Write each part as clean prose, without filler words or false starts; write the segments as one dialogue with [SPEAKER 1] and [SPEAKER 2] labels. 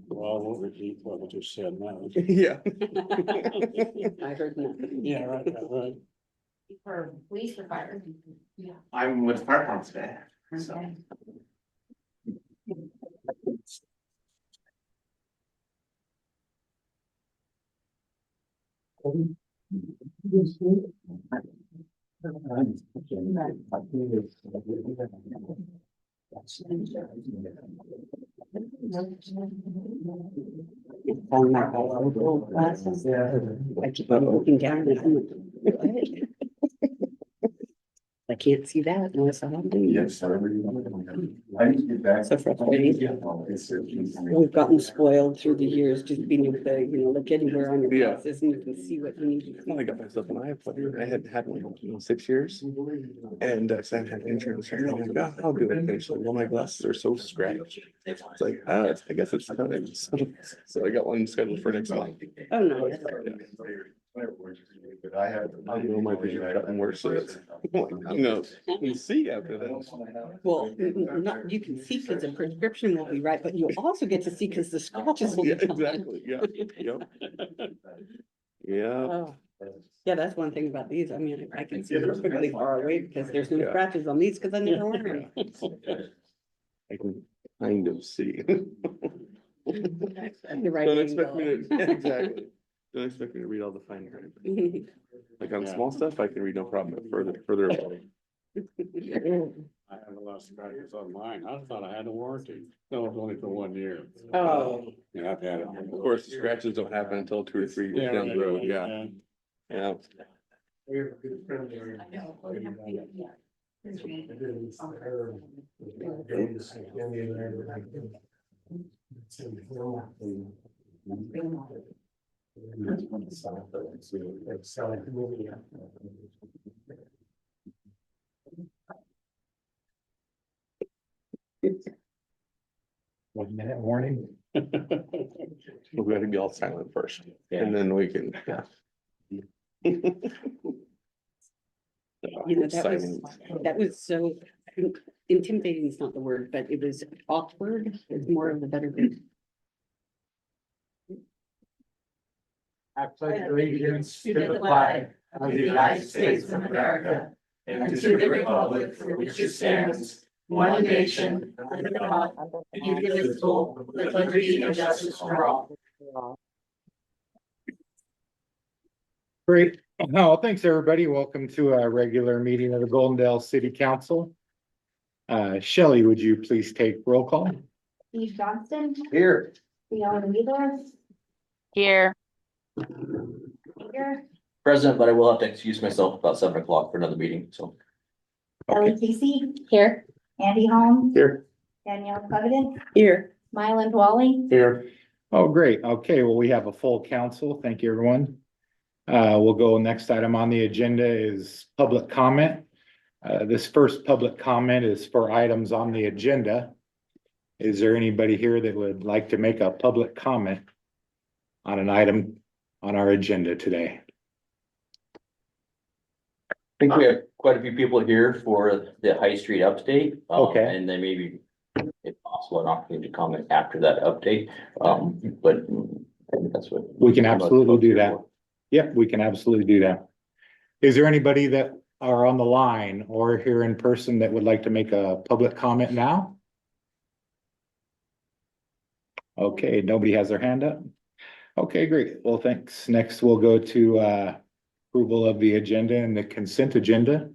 [SPEAKER 1] Well, we'll repeat what we just said now.
[SPEAKER 2] Yeah.
[SPEAKER 3] I heard nothing.
[SPEAKER 1] Yeah, right.
[SPEAKER 4] For police or fire? Yeah.
[SPEAKER 5] I'm with fire department today. So.
[SPEAKER 4] Okay.
[SPEAKER 3] Found my old glasses. I keep on looking down and I'm like, what? I can't see that unless I have to.
[SPEAKER 5] Yes. I need to get back.
[SPEAKER 3] So frustrating. We've gotten spoiled through the years, just being able to, look anywhere on your
[SPEAKER 2] Yeah.
[SPEAKER 3] glasses and you can see what you need to see.
[SPEAKER 2] I got myself an iPhone. I hadn't had one in 6 years. And so I had insurance. And I'm like, oh, I'll do it eventually. Well, my glasses are so scratched. It's like, I guess it's time. So I got one scheduled for next month.
[SPEAKER 3] Oh, no.
[SPEAKER 5] But I have.
[SPEAKER 2] I know my vision gotten worse. So it's, no, you can see after that.
[SPEAKER 3] Well, not, you can see because the prescription will be right, but you'll also get to see because the scratches will be
[SPEAKER 2] Yeah,
[SPEAKER 3] gone.
[SPEAKER 2] exactly. Yeah. Yep. Yeah.
[SPEAKER 3] Oh, yeah, that's one thing about these. I mean, I can see perfectly far away because there's no
[SPEAKER 2] Yeah.
[SPEAKER 3] scratches on these because I never wear them.
[SPEAKER 2] I can kind of see.
[SPEAKER 3] The right
[SPEAKER 2] Don't expect me
[SPEAKER 3] angle.
[SPEAKER 2] to, yeah, exactly. Don't expect me to read all the fine print. Like on
[SPEAKER 1] Yeah.
[SPEAKER 2] small stuff, I can read no problem, but further away.
[SPEAKER 1] I have a lot of scratches on mine. I thought I had a warranty. No, it's only for 1 year.
[SPEAKER 3] Oh,
[SPEAKER 1] Yeah, I've had it.
[SPEAKER 2] Of course, the scratches don't happen until 2 or 3 years down the road, yeah, yeah.
[SPEAKER 4] I know.
[SPEAKER 5] One minute warning.
[SPEAKER 2] We gotta be all silent first, and then we can, yeah.
[SPEAKER 3] that was so intimidating is not the word, but it was awkward. It's more of the better word.
[SPEAKER 5] I pledge allegiance to the flag of the United States of America and to the republic for which it stands, one nation, under God, indivisible, with liberty and justice for all.
[SPEAKER 6] Great. Well, thanks, everybody. Welcome to a regular meeting of the Goldendale City Council. Shelley, would you please take roll call?
[SPEAKER 4] Steve Johnston,
[SPEAKER 5] Here.
[SPEAKER 4] Leon Wheeler,
[SPEAKER 7] Here,
[SPEAKER 4] here,
[SPEAKER 8] President, but I will have to excuse myself about 7 o'clock for another meeting, so.
[SPEAKER 4] Ellie Casey. Here. Andy Holmes.
[SPEAKER 2] Here.
[SPEAKER 4] Danielle Covenant,
[SPEAKER 3] Here.
[SPEAKER 4] Mylan Wally.
[SPEAKER 2] Here.
[SPEAKER 6] Oh, great. Okay, well, we have a full council. Thank you, everyone. We'll go, next item on the agenda is public comment. This first public comment is for items on the agenda. Is there anybody here that would like to make a public comment on an item on our agenda today?
[SPEAKER 8] I think we have quite a few people here for the High Street update.
[SPEAKER 6] Okay.
[SPEAKER 8] And then maybe, if possible, an opportunity to comment after that update. But I think that's what.
[SPEAKER 6] We can absolutely do that. Yep, we can absolutely do that. Is there anybody that are on the line or here in person that would like to make a public comment now? Okay, nobody has their hand up. Okay, great. Well, thanks. Next, we'll go to approval of the agenda and the consent agenda.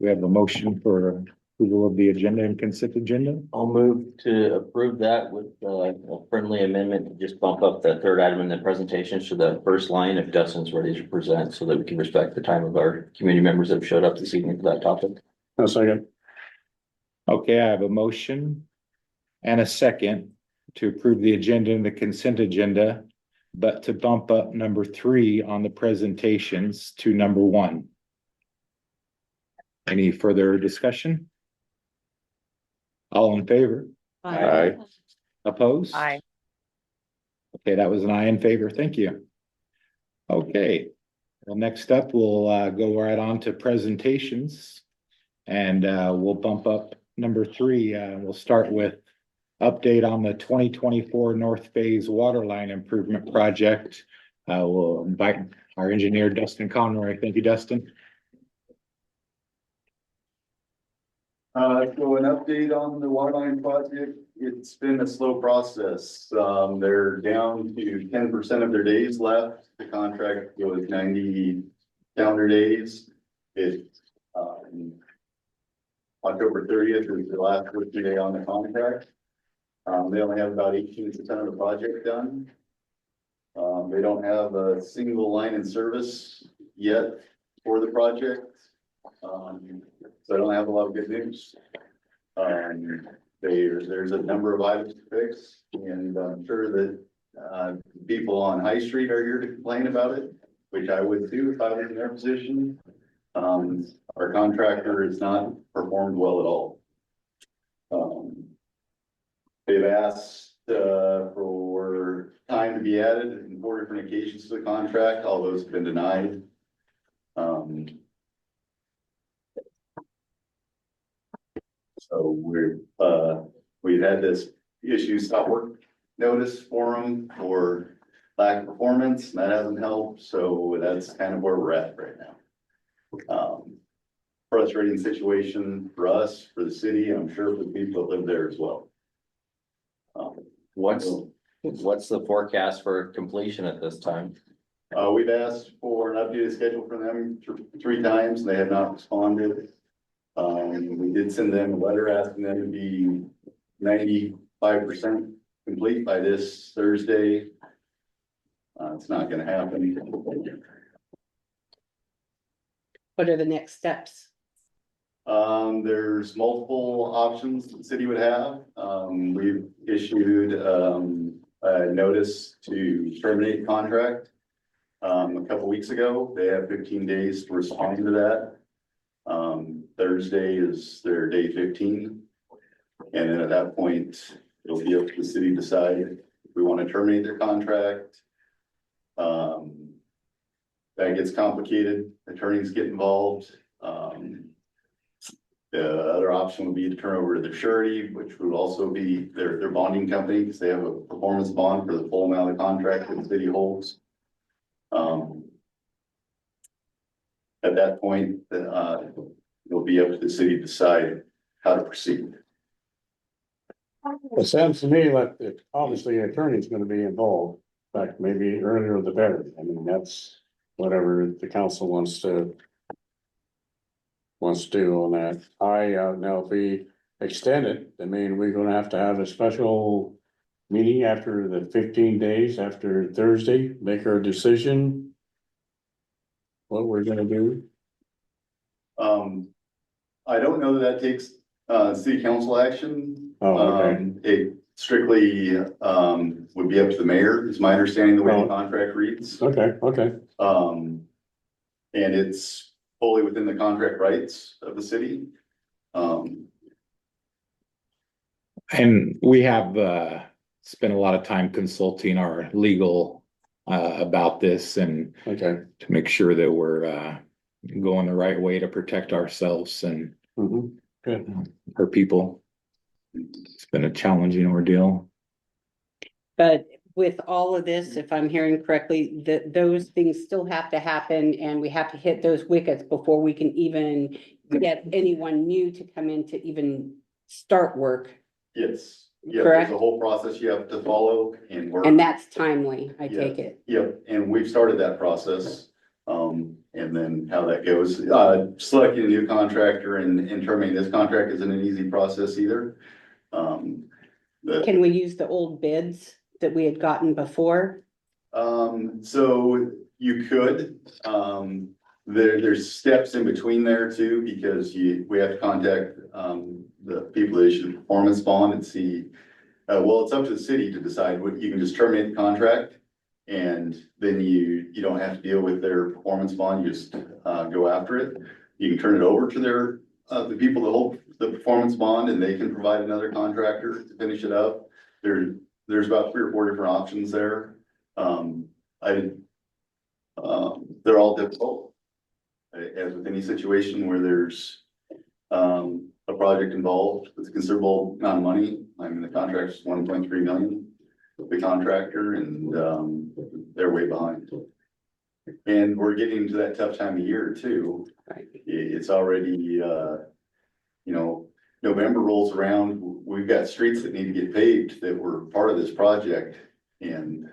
[SPEAKER 6] We have a motion for approval of the agenda and consent agenda.
[SPEAKER 8] I'll move to approve that with a friendly amendment to just bump up the third item in the presentation to the first line if Dustin's ready to present so that we can respect the time of our community members that have showed up this evening for that topic.
[SPEAKER 1] A second.
[SPEAKER 6] Okay, I have a motion and a second to approve the agenda and the consent agenda, but to bump up number 3 on the presentations to number 1. Any further discussion? All in favor?
[SPEAKER 2] Aye.
[SPEAKER 6] Opposed?
[SPEAKER 7] aye.
[SPEAKER 6] Okay, that was an aye in favor. Thank you. Okay, well, next up, we'll go right on to presentations. And we'll bump up number 3. We'll start with update on the 2024 North Phase Waterline Improvement Project. We'll invite our engineer Dustin Conroy. Thank you, Dustin.
[SPEAKER 7] So an update on the waterline project, it's been a slow process. They're down to 10% of their days left. The contract was 90 calendar days. It's, October 30th is the last working day on the contract. They only have about 18% of the project done. They don't have a single line in service yet for the project. So I don't have a lot of good news. There's a number of items to fix, and I'm sure that, people on High Street are here to complain about it, which I would too if I was in their position. Our contractor has not performed well at all. They've asked, for time to be added in 4 different occasions to the contract. All those have been denied. So we've had this issue stop work notice for them for lack of performance, and that hasn't helped, so that's kind of where we're at right now. Frustrating situation for us, for the city, and I'm sure for the people that live there as well.
[SPEAKER 8] What's the forecast for completion at this time?
[SPEAKER 7] We've asked for an updated schedule for them 3 times, and they have not responded. We did send them a letter asking them to be 95% complete by this Thursday. It's not gonna happen.
[SPEAKER 3] What are the next steps?
[SPEAKER 7] There's multiple options the city would have. We've issued, a notice to terminate contract. A couple weeks ago, they have 15 days to respond to that. Thursday is their day 15. And then at that point, it'll be up to the city to decide if we want to terminate their contract. That gets complicated, attorneys get involved. The other option would be to turn over to the surety, which would also be their bonding company, because they have a performance bond for the full amount of the contract that the city holds. At that point, it'll be up to the city to decide how to proceed.
[SPEAKER 1] It sounds to me like that obviously an attorney's gonna be involved, in fact, maybe earlier the better. I mean, that's whatever the council wants to do on that. Now if we extend it, I mean, we're gonna have to have a special meeting after the 15 days after Thursday, make our decision. What we're gonna do.
[SPEAKER 7] I don't know that takes, city council action.
[SPEAKER 1] Oh, okay.
[SPEAKER 7] It strictly, would be up to the mayor, is my understanding, the way the contract reads.
[SPEAKER 1] Okay.
[SPEAKER 7] And it's fully within the contract rights of the city.
[SPEAKER 6] And we have spent a lot of time consulting our legal about this and
[SPEAKER 1] Okay.
[SPEAKER 6] to make sure that we're going the right way to protect ourselves and
[SPEAKER 1] Good.
[SPEAKER 6] our people. It's been a challenging ordeal.
[SPEAKER 3] But with all of this, if I'm hearing correctly, that those things still have to happen and we have to hit those wickets before we can even get anyone new to come in to even start work.
[SPEAKER 7] Yes. Yeah,
[SPEAKER 3] Correct.
[SPEAKER 7] there's a whole process you have to follow and work.
[SPEAKER 3] And that's timely, I take it.
[SPEAKER 7] Yep, and we've started that process. And then how that goes, selecting a new contractor and terminating this contract isn't an easy process either.
[SPEAKER 3] Can we use the old bids that we had gotten before?
[SPEAKER 7] So you could, there's steps in between there too, because we have to contact, the people that issue the performance bond and see. Well, it's up to the city to decide what, you can just terminate the contract. And then you don't have to deal with their performance bond, you just, go after it. You can turn it over to their, the people that hold the performance bond, and they can provide another contractor to finish it up. There's about 3 or 4 different options there. They're all difficult. As with any situation where there's, a project involved with a considerable amount of money. I mean, the contract's 1.3 million, the contractor, and, they're way behind. And we're getting to that tough time of year too.
[SPEAKER 3] Right.
[SPEAKER 7] It's already, November rolls around, we've got streets that need to get paved that were part of this project. And,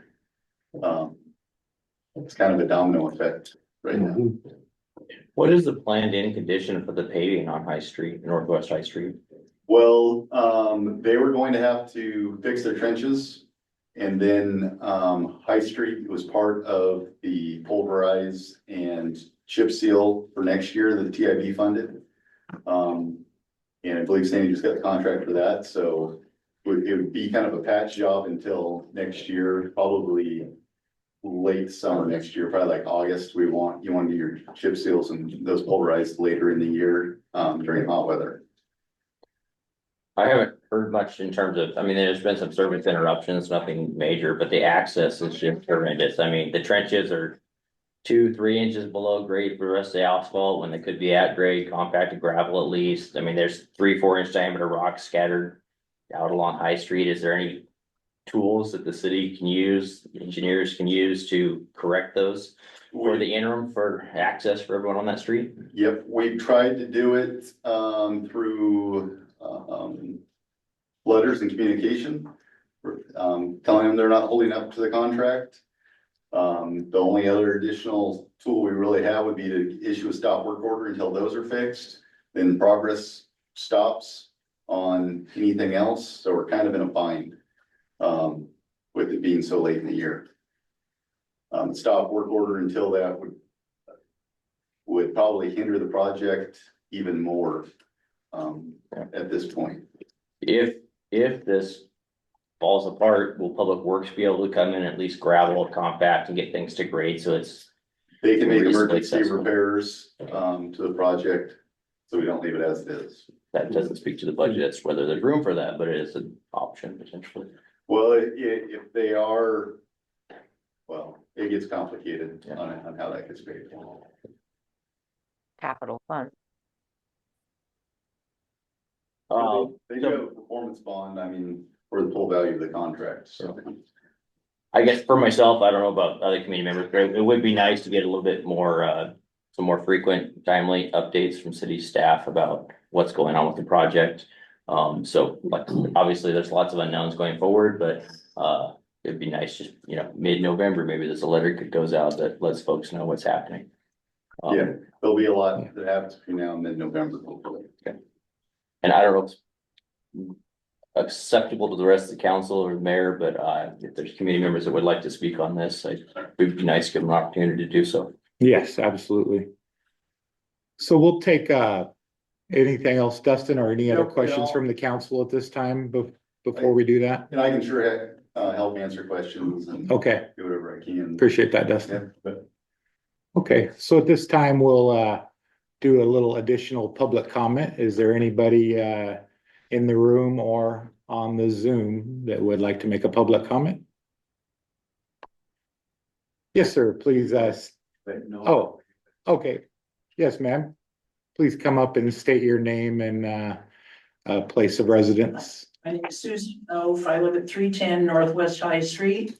[SPEAKER 7] it's kind of a domino effect right now.
[SPEAKER 8] What is the planned in condition for the paving on High Street, Northwest High Street?
[SPEAKER 7] Well, they were going to have to fix their trenches. And then, High Street was part of the pulverize and chip seal for next year that the TIB funded. And I believe Sandy just got the contract for that, so it would be kind of a patch job until next year, probably late summer next year, probably like August. You want to do your chip seals and those pulverized later in the year, during hot weather.
[SPEAKER 8] I haven't heard much in terms of, I mean, there's been some service interruptions, nothing major, but the access is just horrendous. I mean, the trenches are 2-3 inches below grade for the rest of the asphalt when they could be at grade, compacted gravel at least. I mean, there's 3-4 inch diameter rocks scattered out along High Street. Is there any tools that the city can use, engineers can use to correct those for the interim for access for everyone on that street?
[SPEAKER 7] Yep, we tried to do it, through, letters and communication. Telling them they're not holding up to the contract. The only other additional tool we really have would be to issue a stop work order until those are fixed. Then progress stops on anything else, so we're kind of in a bind, with it being so late in the year. Stop work order until that would probably hinder the project even more, at this point.
[SPEAKER 8] If this falls apart, will Public Works be able to come in and at least gravel, compact and get things to grade so it's
[SPEAKER 7] They can make
[SPEAKER 8] reasonably
[SPEAKER 7] emergency
[SPEAKER 8] accessible?
[SPEAKER 7] repairs, to the project, so we don't leave it as it is.
[SPEAKER 8] That doesn't speak to the budget, it's whether there's room for that, but it is an option potentially.
[SPEAKER 7] Well, if they are, well, it gets complicated on how that gets paid.
[SPEAKER 9] Capital fund.
[SPEAKER 7] They do have a performance bond, I mean, for the full value of the contract, so.
[SPEAKER 8] I guess for myself, I don't know about other community members, but it would be nice to get a little bit more, some more frequent, timely updates from city staff about what's going on with the project. So like, obviously, there's lots of unknowns going forward, but, it'd be nice just, mid-November, maybe there's a letter that goes out that lets folks know what's happening.
[SPEAKER 7] Yeah, there'll be a lot that happens between now and mid-November, hopefully.
[SPEAKER 8] And I don't know if it's acceptable to the rest of the council or the mayor, but if there's community members that would like to speak on this, it would be nice to give them an opportunity to do so.
[SPEAKER 6] Yes, absolutely. So we'll take, anything else, Dustin, or any other
[SPEAKER 7] Nope,
[SPEAKER 6] questions
[SPEAKER 7] no.
[SPEAKER 6] from the council at this time before we do that?
[SPEAKER 7] And I can sure, help answer questions and
[SPEAKER 6] Okay,
[SPEAKER 7] do whatever I can.
[SPEAKER 6] appreciate that,
[SPEAKER 7] Yeah,
[SPEAKER 6] Dustin.
[SPEAKER 7] but
[SPEAKER 6] Okay, so at this time, we'll, do a little additional public comment. Is there anybody, in the room or on the Zoom that would like to make a public comment? Yes, sir, please, oh, okay. Yes, ma'am. Please come up and state your name and, place of residence.
[SPEAKER 10] My name is Susan Oaf. I live at 310 Northwest High Street.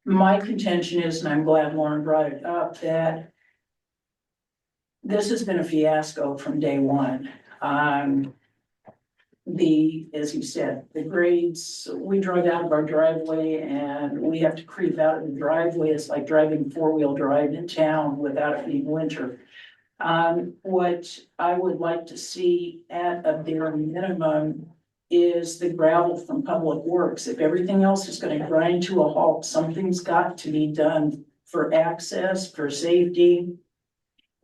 [SPEAKER 10] My contention is, and I'm glad Lauren brought it up, that this has been a fiasco from day one. As you said, the grades, we drove out of our driveway and we have to creep out of the driveway. It's like driving four-wheel drive in town without it being winter. What I would like to see at a bare minimum is the gravel from Public Works. If everything else is gonna grind to a halt, something's got to be done for access, for safety.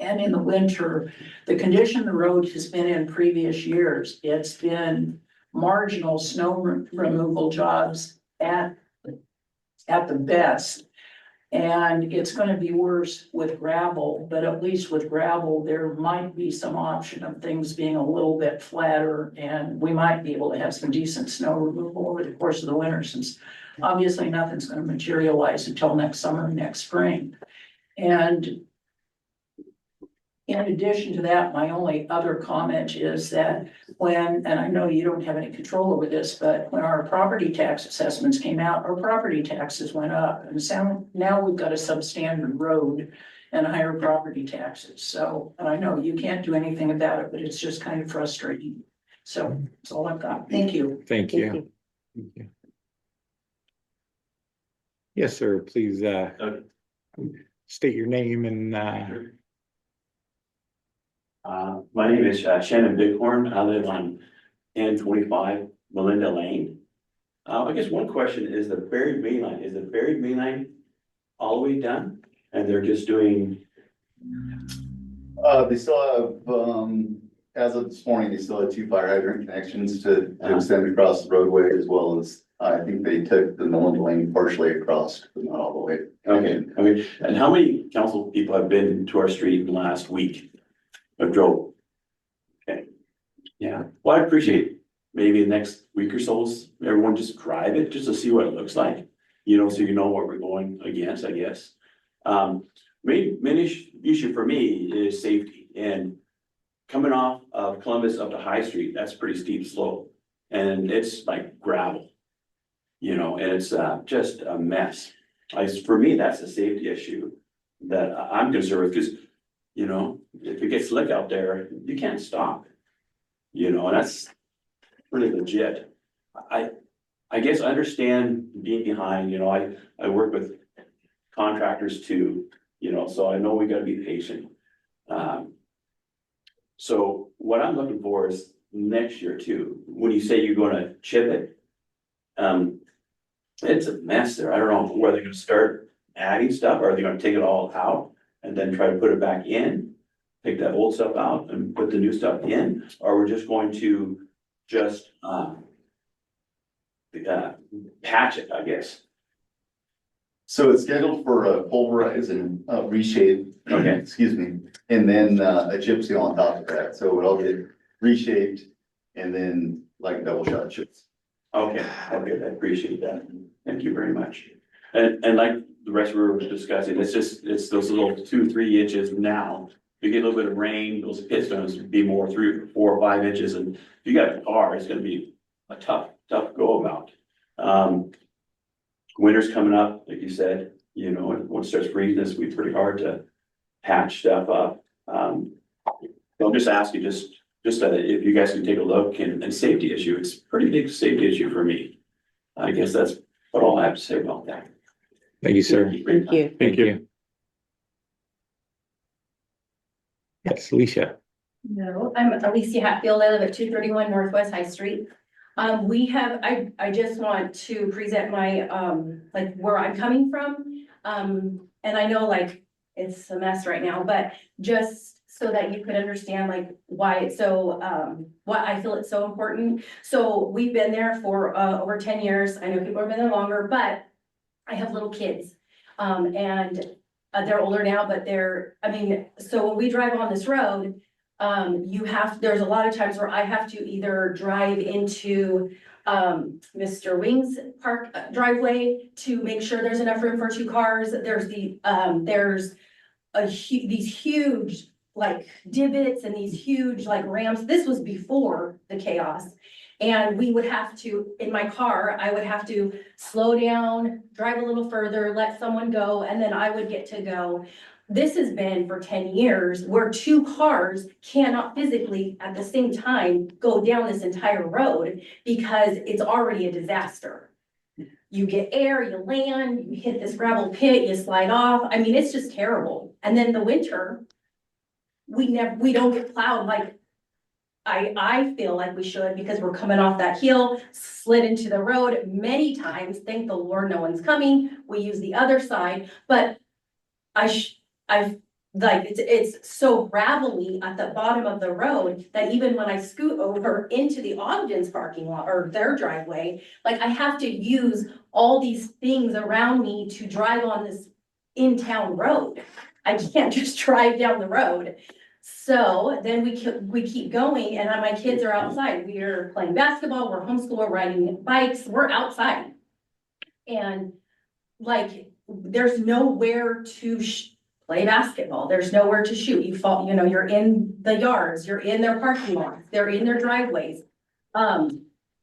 [SPEAKER 10] And in the winter, the condition the road has been in previous years, it's been marginal snow removal jobs at the best. And it's gonna be worse with gravel, but at least with gravel, there might be some option of things being a little bit flatter. And we might be able to have some decent snow removal over the course of the winter, since obviously nothing's gonna materialize until next summer, next spring. And In addition to that, my only other comment is that when, and I know you don't have any control over this, but when our property tax assessments came out, our property taxes went up. And so now we've got a substandard road and higher property taxes. So, and I know you can't do anything about it, but it's just kind of frustrating. So that's all I've got. Thank you.
[SPEAKER 6] Thank you. Thank you. Yes, sir, please, state your name and,
[SPEAKER 9] My name is Shannon Bighorn. I live on N25 Melinda Lane. I guess one question is the buried main line, is the buried main line all the way done? And they're just doing,
[SPEAKER 7] They still have, as of this morning, they still have 2 fire hydrant connections to extend across the roadway, as well as, I think they took the Melinda Lane partially across, but not all the way.
[SPEAKER 9] okay, and how many council people have been to our street in the last week? Of drove? Okay, yeah, well, I appreciate maybe the next week or so, everyone just drive it, just to see what it looks like. You know, so you know what we're going against, I guess. Main issue for me is safety, and coming off of Columbus up to High Street, that's pretty steep slope. And it's like gravel. You know, and it's just a mess. For me, that's a safety issue that I'm concerned with, because, you know, if it gets slick out there, you can't stop. You know, and that's pretty legit. I guess I understand being behind, you know, I work with contractors too, you know, so I know we gotta be patient. So what I'm looking for is next year too, when you say you're gonna chip it, it's a mess there. I don't know where they're gonna start adding stuff, or are they gonna take it all out and then try to put it back in? Take that old stuff out and put the new stuff in, or we're just going to just patch it, I guess.
[SPEAKER 7] So it's scheduled for a pulverize and reshape.
[SPEAKER 9] Okay.
[SPEAKER 7] Excuse me, and then a chip seal on top of that, so it'll get reshaped and then like double shot chips.
[SPEAKER 9] Okay, I appreciate that. Thank you very much. And like the rest we were discussing, it's those little 2-3 inches now. You get a little bit of rain, those pits gonna be more 3, 4, or 5 inches, and if you got a car, it's gonna be a tough go about. Winter's coming up, like you said, you know, and once it starts freezing, it's gonna be pretty hard to patch stuff up. I'll just ask you, just if you guys can take a look, and safety issue, it's a pretty big safety issue for me. I guess that's what all I have to say about that.
[SPEAKER 6] thank you, sir.
[SPEAKER 3] Thank you.
[SPEAKER 6] Thank you. Yes, Alicia.
[SPEAKER 11] No, I'm Alicia Hatfield. I live at 231 Northwest High Street. I just want to present my, like where I'm coming from. And I know like it's a mess right now, but just so that you could understand like why it's so, why I feel it's so important. So we've been there for over 10 years. I know people have been there longer, but I have little kids. And they're older now, but so when we drive on this road, there's a lot of times where I have to either drive into Mr. Wing's park driveway to make sure there's enough room for 2 cars. There's these huge like divots and these huge like ramps. This was before the chaos. And we would have to, in my car, I would have to slow down, drive a little further, let someone go, and then I would get to go. This has been for 10 years where 2 cars cannot physically at the same time go down this entire road because it's already a disaster. You get air, you land, you hit this gravel pit, you slide off. I mean, it's just terrible. And then the winter, we don't get plowed like I feel like we should, because we're coming off that hill, slid into the road many times. Thank the Lord, no one's coming. We use the other side, but it's so gravelly at the bottom of the road that even when I scoot over into the Ogden's parking lot or their driveway, like I have to use all these things around me to drive on this in-town road. I can't just drive down the road. So then we keep going, and my kids are outside. We are playing basketball, we're homeschooled, we're riding bikes, we're outside. And like, there's nowhere to play basketball. There's nowhere to shoot. You fall, you know, you're in the yards, you're in their parking lots, they're in their driveways.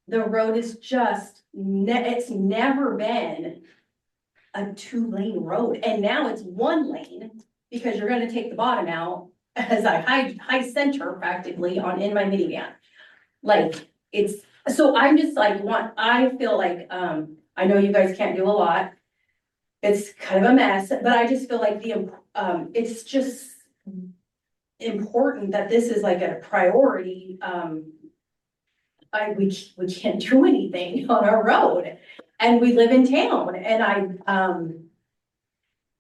[SPEAKER 11] The road is just, it's never been a 2-lane road, and now it's 1 lane because you're gonna take the bottom out as a high center practically in my minivan. Like, it's, so I'm just like, I feel like, I know you guys can't do a lot. It's kind of a mess, but I just feel like it's just important that this is like a priority. We can't do anything on our road, and we live in town, and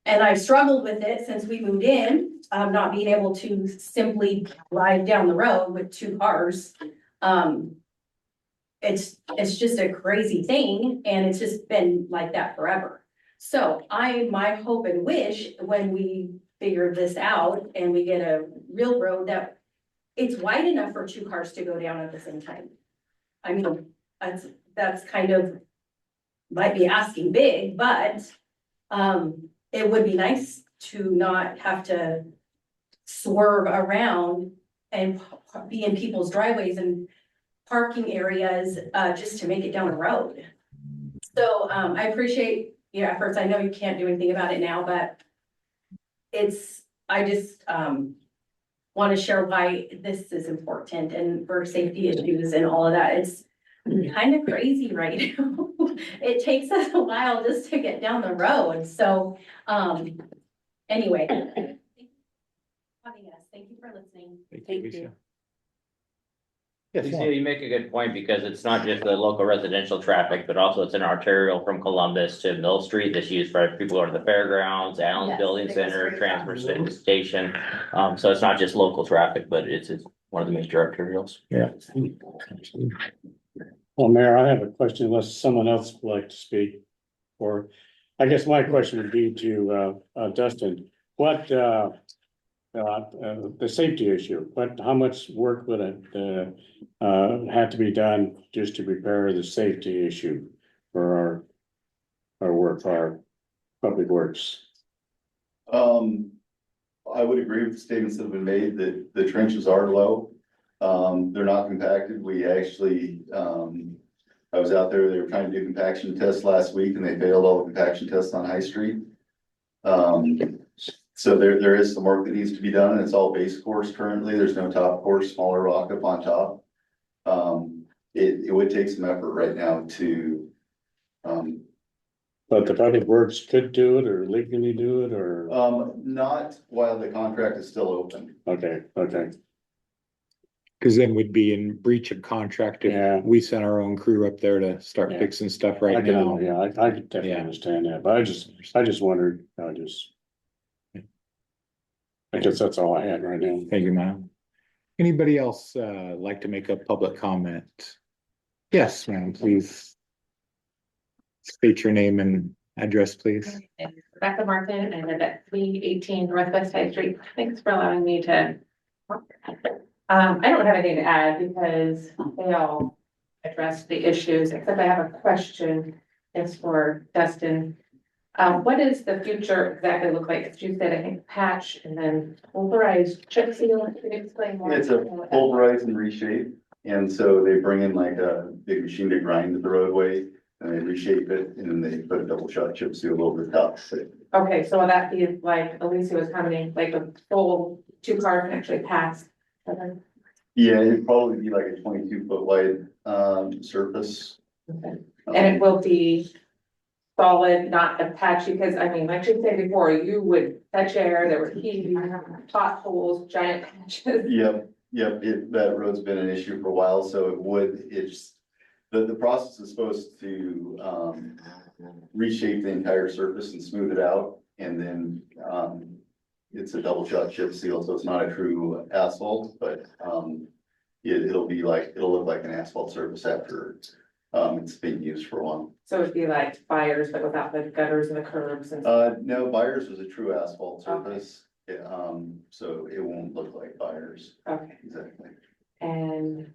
[SPEAKER 11] I've struggled with it since we moved in, not being able to simply drive down the road with 2 cars. It's just a crazy thing, and it's just been like that forever. So my hope and wish, when we figure this out and we get a real road, that it's wide enough for 2 cars to go down at the same time. I mean, that's kind of, might be asking big, but, it would be nice to not have to swerve around and be in people's driveways and parking areas, just to make it down the road. So, I appreciate your efforts. I know you can't do anything about it now, but I just, want to share why this is important and for safety issues and all of that. It's kind of crazy right now. It takes us a while just to get down the road. So, anyway. Thank you for listening.
[SPEAKER 3] Thank you.
[SPEAKER 6] Yes,
[SPEAKER 8] You
[SPEAKER 6] Juan.
[SPEAKER 8] see, you make a good point, because it's not just the local residential traffic, but also it's an arterial from Columbus to Mill Street that's used for people going to the fairgrounds, Allen's
[SPEAKER 11] Yes,
[SPEAKER 8] Building
[SPEAKER 11] it goes
[SPEAKER 8] Center,
[SPEAKER 11] straight
[SPEAKER 8] transfer
[SPEAKER 11] down.
[SPEAKER 8] station. So it's not just local traffic, but it's one of the major arterials.
[SPEAKER 6] Yeah.
[SPEAKER 1] Well, Mayor, I have a question unless someone else would like to speak. Or, I guess my question would be to, Dustin, what, the safety issue, how much work would it, have to be done just to prepare the safety issue for our public works?
[SPEAKER 7] I would agree with the statements that have been made, that the trenches are low. They're not compacted. We actually, I was out there, they were trying to do compaction tests last week and they failed all the compaction tests on High Street. So there is some work that needs to be done, and it's all base course currently. There's no top course, smaller rock up on top. It would take some effort right now to,
[SPEAKER 1] But the public works could do it or legally do it or,
[SPEAKER 7] not while the contract is still open.
[SPEAKER 1] okay.
[SPEAKER 6] Cause then we'd be in breach of contract
[SPEAKER 1] Yeah.
[SPEAKER 6] if we sent our own crew up there to start
[SPEAKER 1] Yeah.
[SPEAKER 6] fixing stuff
[SPEAKER 1] I
[SPEAKER 6] right
[SPEAKER 1] can,
[SPEAKER 6] now.
[SPEAKER 1] yeah, I could definitely
[SPEAKER 6] Yeah.
[SPEAKER 1] understand that, but I just wondered, I guess that's all I had right now.
[SPEAKER 6] Thank you, ma'am. Anybody else, like to make a public comment? Yes, ma'am, please. State your name and address, please.
[SPEAKER 12] Rebecca Martin, I live at 318 Northwest High Street. Thanks for allowing me to. I don't have anything to add because they all addressed the issues, except I have a question. It's for Dustin. What does the future exactly look like? As you said, I think patch and then pulverized chip seal. Can you explain more?
[SPEAKER 7] It's a pulverize and reshape, and so they bring in like a big machine to grind the roadway, and they reshape it, and then they put a double shot chip seal over the top.
[SPEAKER 12] Okay, so will that be like Alicia was commenting, like a full 2 cars can actually pass?
[SPEAKER 7] Yeah, it'd probably be like a 22-foot wide surface.
[SPEAKER 12] Okay. And it will be solid, not a patchy, because I mean, like you said before, you would touch air, there were huge potholes, giant patches.
[SPEAKER 7] Yep, that road's been an issue for a while, so it's, the process is supposed to, reshape the entire surface and smooth it out, and then, it's a double shot chip seal, so it's not a true asphalt, but, it'll look like an asphalt surface after, it's been used for a while.
[SPEAKER 12] So it'd be like fires, but without the gutters and the curbs and.
[SPEAKER 7] No, Byers was a true asphalt surface, so it won't look like Byers.
[SPEAKER 12] Okay,
[SPEAKER 7] Exactly.
[SPEAKER 12] and,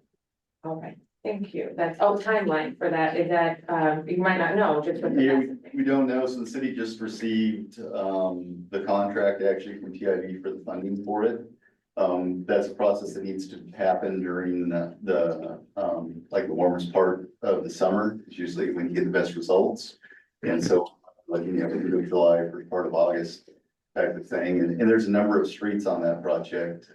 [SPEAKER 12] all right, Thank you. That's, timeline for that, is that, you might not know, just with the
[SPEAKER 7] Yeah,
[SPEAKER 12] messaging.
[SPEAKER 7] we don't know, so the city just received, the contract actually from TID for the funding for it. That's a process that needs to happen during like the warmest part of the summer, it's usually when you get the best results. And so, like, you know, into July or part of August type of thing, and there's a number of streets on that project,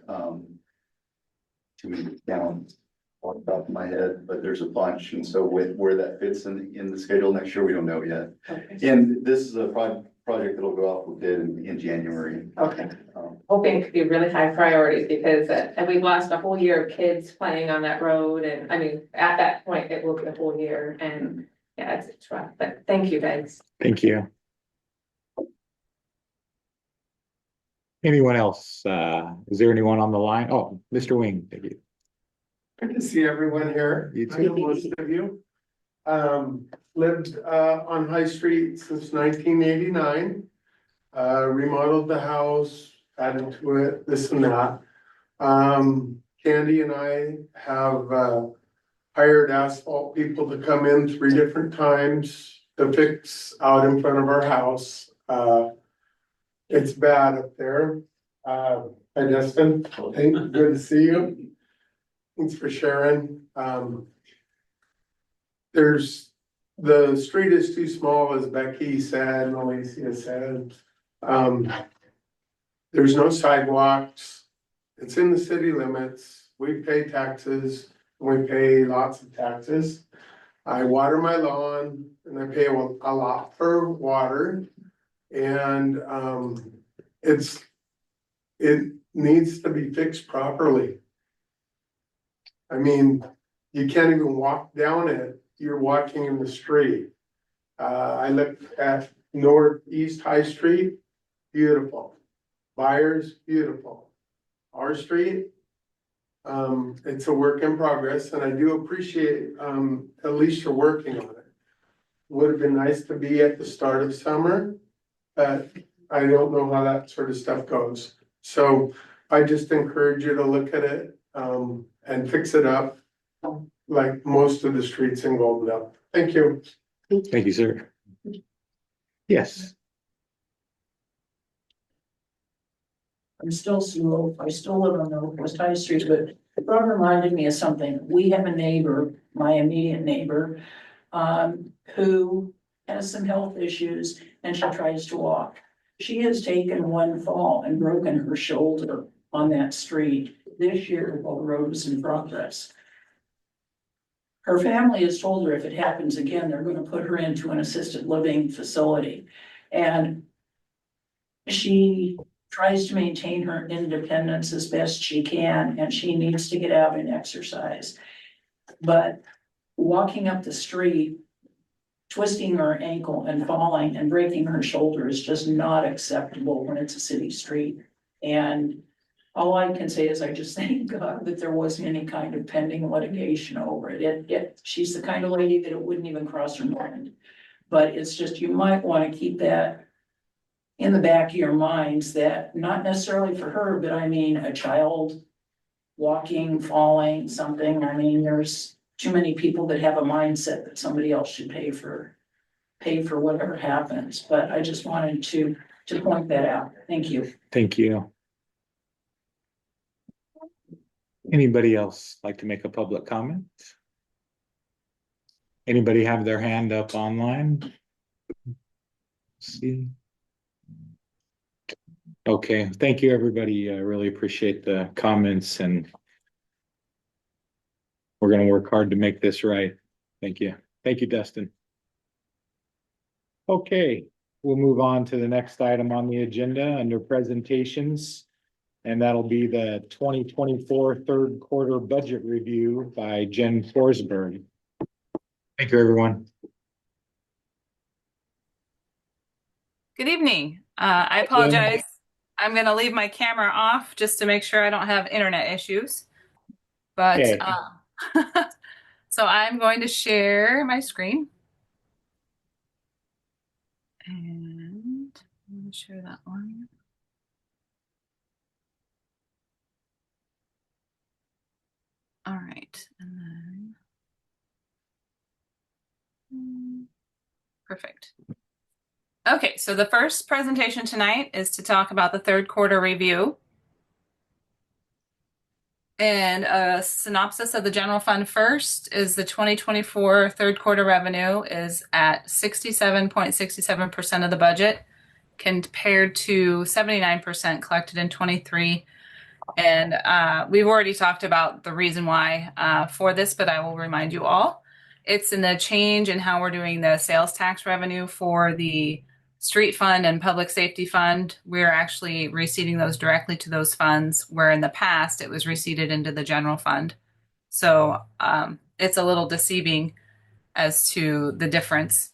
[SPEAKER 7] to count off the top of my head, but there's a bunch, and so where that fits in the schedule next year, we don't know yet.
[SPEAKER 12] Okay.
[SPEAKER 7] And this is a project that'll go out for bid in January.
[SPEAKER 12] Okay. Hoping to be really high priorities because, and we've lost a whole year of kids playing on that road. And I mean, at that point, it will be a whole year and yeah, it's rough, but thank you guys.
[SPEAKER 6] Thank you. Anyone else? Is there anyone on the line? Oh, Mr. Wing, thank you.
[SPEAKER 5] Good to see everyone here.
[SPEAKER 6] You
[SPEAKER 5] I know most of you. Lived on High Street since 1989. Remodeled the house, added to it, this and that. Candy and I have hired asphalt people to come in 3 different times to fix out in front of our house. It's bad up there. Hi Justin, good to see you. Thanks for sharing. The street is too small, as Becky said, and Alicia said. There's no sidewalks. It's in the city limits. We pay taxes. We pay lots of taxes. I water my lawn and I pay a lot for water. And it needs to be fixed properly. I mean, you can't even walk down it. You're walking in the street. I look at Northeast High Street, beautiful. Byers, beautiful. Our street, it's a work in progress, and I do appreciate at least you're working on it. Would have been nice to be at the start of summer, but I don't know how that sort of stuff goes. So I just encourage you to look at it and fix it up like most of the streets in Goldendale. Thank you.
[SPEAKER 6] Thank you, sir. Yes.
[SPEAKER 10] I'm still slow, I still live on Northwest High Street, but it brought reminded me of something. We have a neighbor, my immediate neighbor, who has some health issues and she tries to walk. She has taken one fall and broken her shoulder on that street this year while the road was in progress. Her family has told her if it happens again, they're gonna put her into an assisted living facility. And she tries to maintain her independence as best she can, and she needs to get out and exercise. But walking up the street, twisting her ankle and falling and breaking her shoulder is just not acceptable when it's a city street. And all I can say is I just thank God that there wasn't any kind of pending litigation over it. She's the kind of lady that it wouldn't even cross her mind. But it's just, you might want to keep that in the back of your minds, that not necessarily for her, but I mean, a child walking, falling, something. I mean, there's too many people that have a mindset that somebody else should pay for whatever happens. But I just wanted to point that out. Thank you.
[SPEAKER 6] Thank you. Anybody else like to make a public comment? Anybody have their hand up online? See. Okay, thank you, everybody. I really appreciate the comments and we're gonna work hard to make this right. Thank you. Thank you, Dustin. Okay, we'll move on to the next item on the agenda under presentations. And that'll be the 2024 third quarter budget review by Jen Forsberg. Thank you, everyone.
[SPEAKER 13] Good evening. I apologize. I'm going to leave my camera off just to make sure I don't have internet issues. But
[SPEAKER 6] Okay.
[SPEAKER 13] So I'm going to share my screen. And I'm going to share that one. All right. And then Perfect. Okay, so the first presentation tonight is to talk about the third quarter review. And a synopsis of the general fund first is the 2024 third quarter revenue is at 67.67% of the budget compared to 79% collected in 23. And we've already talked about the reason why for this, but I will remind you all. It's in the change in how we're doing the sales tax revenue for the street fund and public safety fund. We're actually receiving those directly to those funds, where in the past it was receipted into the general fund. So it's a little deceiving as to the difference.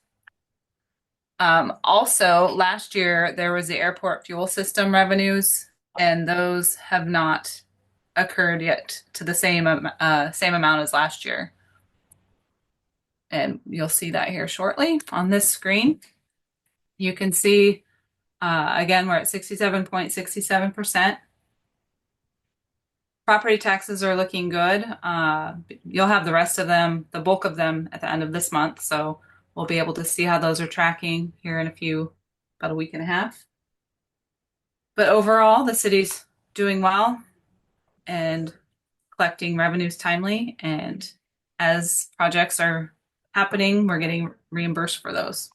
[SPEAKER 13] Also, last year there was the airport fuel system revenues, and those have not occurred yet to the same amount as last year. And you'll see that here shortly on this screen. You can see, again, we're at 67.67%. Property taxes are looking good. You'll have the rest of them, the bulk of them, at the end of this month. So we'll be able to see how those are tracking here in about a week and a half. But overall, the city's doing well and collecting revenues timely. And as projects are happening, we're getting reimbursed for those.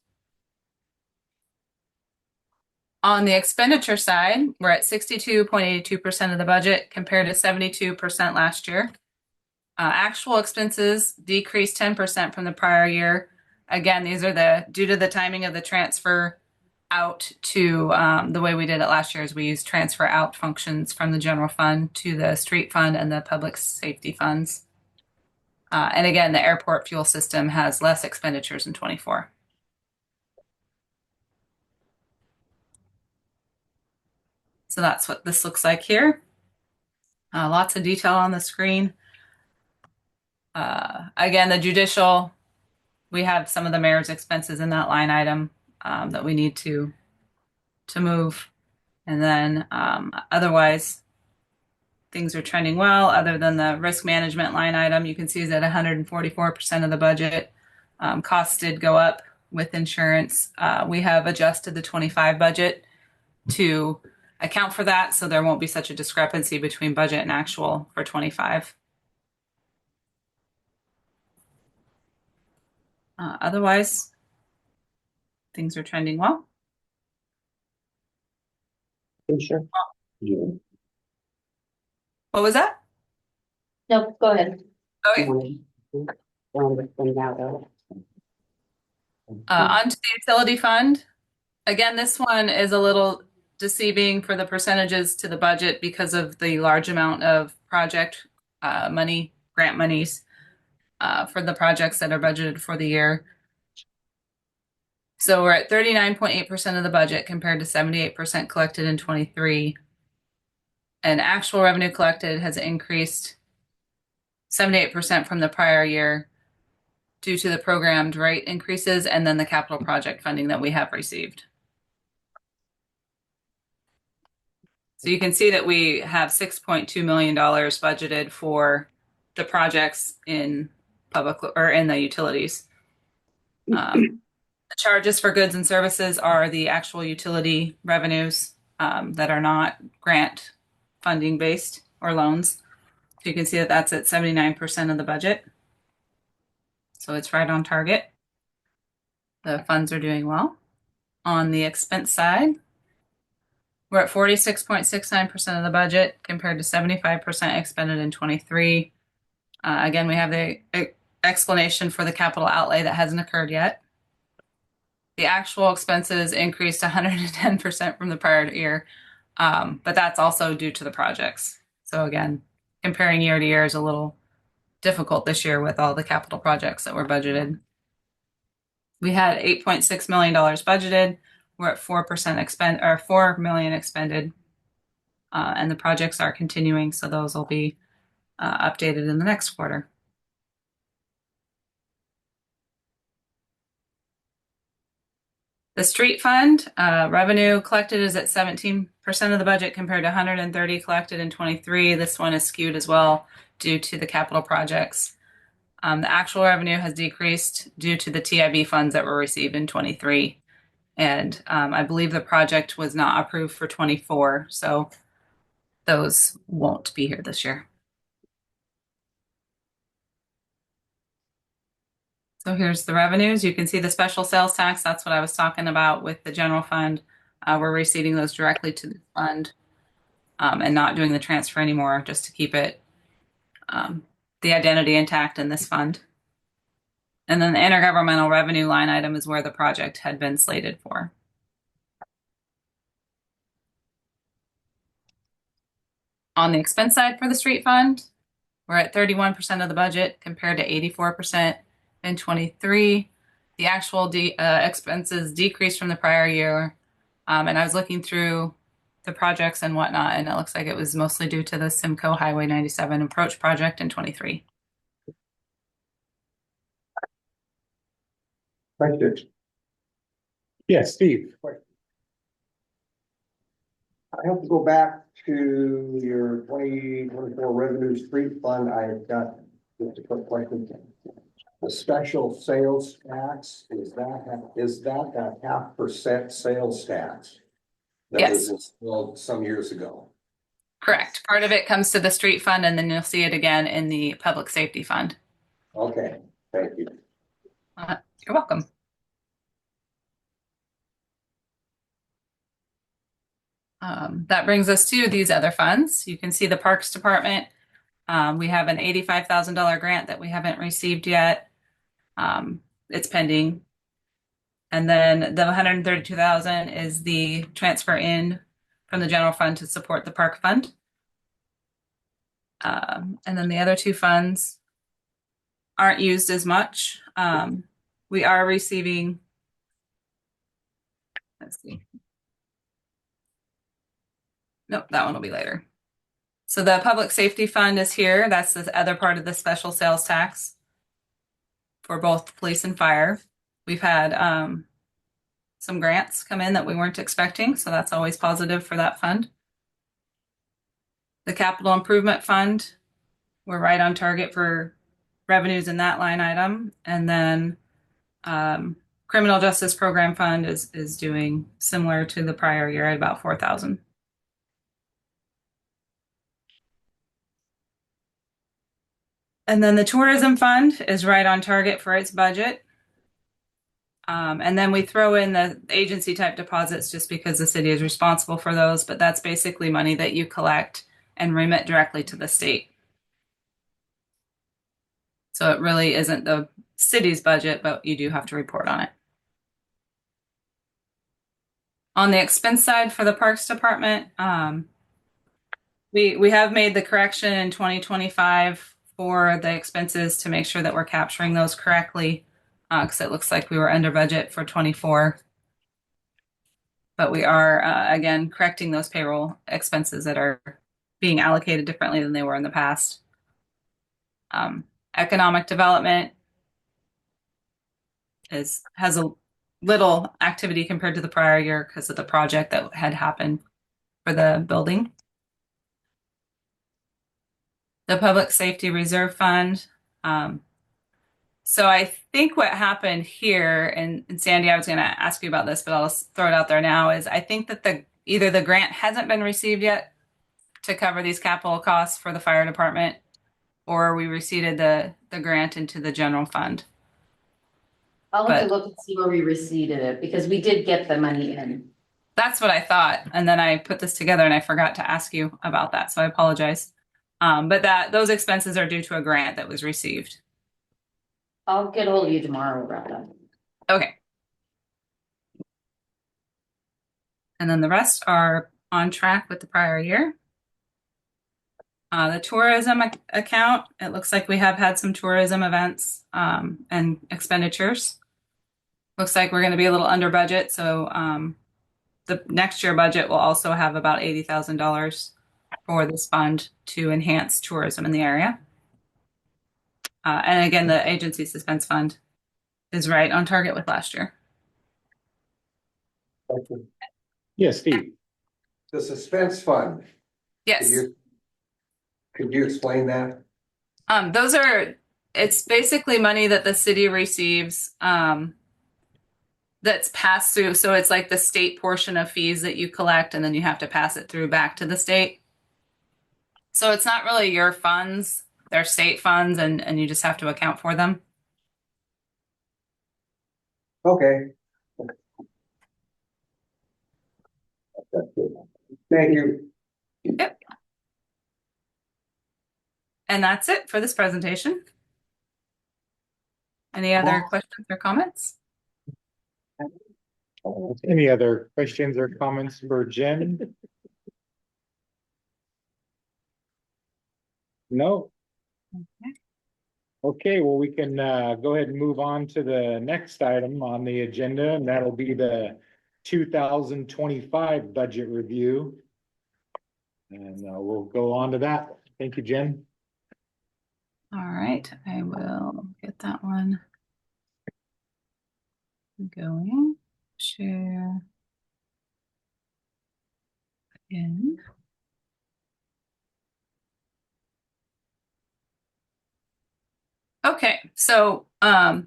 [SPEAKER 13] On the expenditure side, we're at 62.82% of the budget compared to 72% last year. Actual expenses decreased 10% from the prior year. Again, these are due to the timing of the transfer out to the way we did it last year is we used transfer out functions from the general fund to the street fund and the public safety funds. And again, the airport fuel system has less expenditures in 24. So that's what this looks like here. Lots of detail on the screen. Again, the judicial, we have some of the mayor's expenses in that line item that we need to move. And then otherwise, things are trending well, other than the risk management line item. You can see is at 144% of the budget. Costs did go up with insurance. We have adjusted the 25 budget to account for that, so there won't be such a discrepancy between budget and actual for 25. Otherwise, things are trending well.
[SPEAKER 3] Sure.
[SPEAKER 13] What was that?
[SPEAKER 4] No, go ahead.
[SPEAKER 13] Okay. Onto the utility fund. Again, this one is a little deceiving for the percentages to the budget because of the large amount of project money, grant monies for the projects that are budgeted for the year. So we're at 39.8% of the budget compared to 78% collected in 23. And actual revenue collected has increased 78% from the prior year due to the programmed rate increases and then the capital project funding that we have received. So you can see that we have $6.2 million budgeted for the projects in public or in the utilities. The charges for goods and services are the actual utility revenues that are not grant funding based or loans. So you can see that that's at 79% of the budget. So it's right on target. The funds are doing well. On the expense side, we're at 46.69% of the budget compared to 75% expended in 23. Again, we have the explanation for the capital outlay that hasn't occurred yet. The actual expenses increased 110% from the prior year, but that's also due to the projects. So again, comparing year to year is a little difficult this year with all the capital projects that were budgeted. We had $8.6 million budgeted. We're at 4 million expended, and the projects are continuing, so those will be updated in the next quarter. The street fund revenue collected is at 17% of the budget compared to 130 collected in 23. This one is skewed as well due to the capital projects. The actual revenue has decreased due to the TIB funds that were received in 23. And I believe the project was not approved for 24, so those won't be here this year. So here's the revenues. You can see the special sales tax. That's what I was talking about with the general fund. We're receiving those directly to the fund and not doing the transfer anymore, just to keep it the identity intact in this fund. And then the intergovernmental revenue line item is where the project had been slated for. On the expense side for the street fund, we're at 31% of the budget compared to 84% in 23. The actual expenses decreased from the prior year. And I was looking through the projects and whatnot, and it looks like it was mostly due to the Simcoe Highway 97 approach project in 23.
[SPEAKER 5] Questions?
[SPEAKER 6] Yes, Steve.
[SPEAKER 5] I have to go back to your 2024 revenue street fund. I've got just a quick question. The special sales tax, is that a 0.5% sales tax? That was installed some years ago.
[SPEAKER 13] Correct. Part of it comes to the street fund, and then you'll see it again in the public safety fund.
[SPEAKER 5] Okay, thank you.
[SPEAKER 13] You're welcome. That brings us to these other funds. You can see the Parks Department. We have an $85,000 grant that we haven't received yet. It's pending. And then the $132,000 is the transfer in from the general fund to support the park fund. And then the other two funds aren't used as much. We are receiving, let's see. Nope, that one will be later. So the public safety fund is here. That's the other part of the special sales tax for both police and fire. We've had some grants come in that we weren't expecting, so that's always positive for that fund. The capital improvement fund, we're right on target for revenues in that line item. And then criminal justice program fund is doing similar to the prior year at about $4,000. And then the tourism fund is right on target for its budget. And then we throw in the agency type deposits just because the city is responsible for those, but that's basically money that you collect and remit directly to the state. So it really isn't the city's budget, but you do have to report on it. On the expense side for the Parks Department, we have made the correction in 2025 for the expenses to make sure that we're capturing those correctly, because it looks like we were under budget for 24. But we are, again, correcting those payroll expenses that are being allocated differently than they were in the past. Economic development has a little activity compared to the prior year because of the project that had happened for the building. The Public Safety Reserve Fund. So I think what happened here, and Sandy, I was going to ask you about this, but I'll just throw it out there now, is I think that either the grant hasn't been received yet to cover these capital costs for the fire department, or we received the grant into the general fund.
[SPEAKER 4] I'll have to look and see where we received it, because we did get the money in.
[SPEAKER 13] That's what I thought. And then I put this together and I forgot to ask you about that. So I apologize. But those expenses are due to a grant that was received.
[SPEAKER 4] I'll get hold of you tomorrow about that.
[SPEAKER 13] Okay. And then the rest are on track with the prior year. The tourism account, it looks like we have had some tourism events and expenditures. Looks like we're going to be a little under budget. So the next year budget will also have about $80,000 for this fund to enhance tourism in the area. And again, the agency suspense fund is right on target with last year.
[SPEAKER 6] Yes, Steve.
[SPEAKER 5] The suspense fund.
[SPEAKER 13] Yes.
[SPEAKER 5] Could you explain that?
[SPEAKER 13] Those are it's basically money that the city receives, that's passed through. So it's like the state portion of fees that you collect, and then you have to pass it through back to the state. So it's not really your funds, they're state funds, and you just have to account for them.
[SPEAKER 5] Okay. Thank you.
[SPEAKER 13] Yep. And that's it for this presentation. Any other questions or comments?
[SPEAKER 6] Any other questions or comments for Jen? No? Okay, well, we can go ahead and move on to the next item on the agenda, and that'll be the 2025 budget review. And we'll go on to that. Thank you, Jen.
[SPEAKER 13] All right, I will get that one going. Share again. Okay, so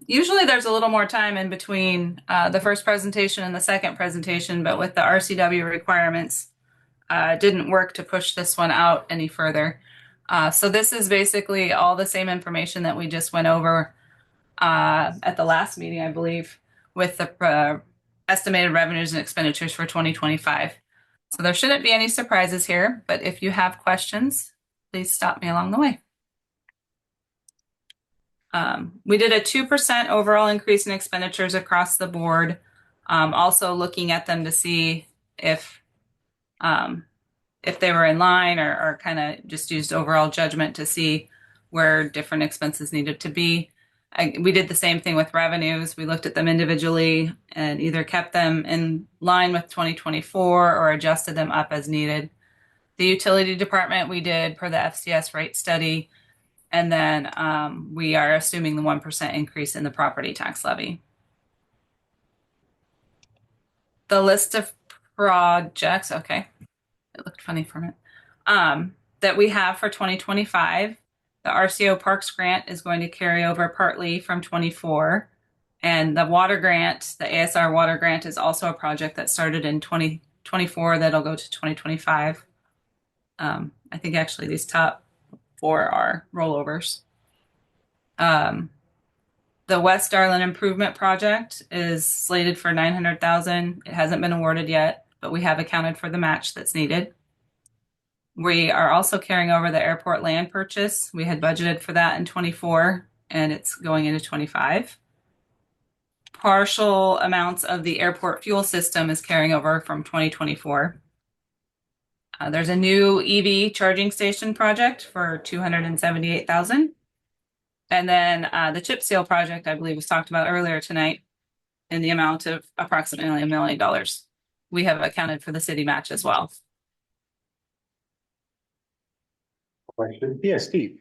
[SPEAKER 13] usually there's a little more time in between the first presentation and the second presentation, but with the RCW requirements, didn't work to push this one out any further. So this is basically all the same information that we just went over at the last meeting, I believe, with the estimated revenues and expenditures for 2025. So there shouldn't be any surprises here, but if you have questions, please stop me along the way. We did a 2% overall increase in expenditures across the board. Also looking at them to see if they were in line or kind of just used overall judgment to see where different expenses needed to be. We did the same thing with revenues. We looked at them individually and either kept them in line with 2024 or adjusted them up as needed. The utility department we did per the FCS rate study. And then we are assuming the 1% increase in the property tax levy. The list of projects, okay, it looked funny for a minute, that we have for 2025, the RCO Parks grant is going to carry over partly from 24. And the water grant, the ASR water grant, is also a project that started in 2024 that'll go to 2025. I think actually these top 4 are rollovers. The West Darlin Improvement Project is slated for $900,000. It hasn't been awarded yet, but we have accounted for the match that's needed. We are also carrying over the airport land purchase. We had budgeted for that in 24, and it's going into 25. Partial amounts of the airport fuel system is carrying over from 2024. There's a new EV charging station project for $278,000. And then the chip seal project, I believe, was talked about earlier tonight in the amount of approximately $1 million. We have accounted for the city match as well.
[SPEAKER 5] Question?
[SPEAKER 6] Yes, Steve.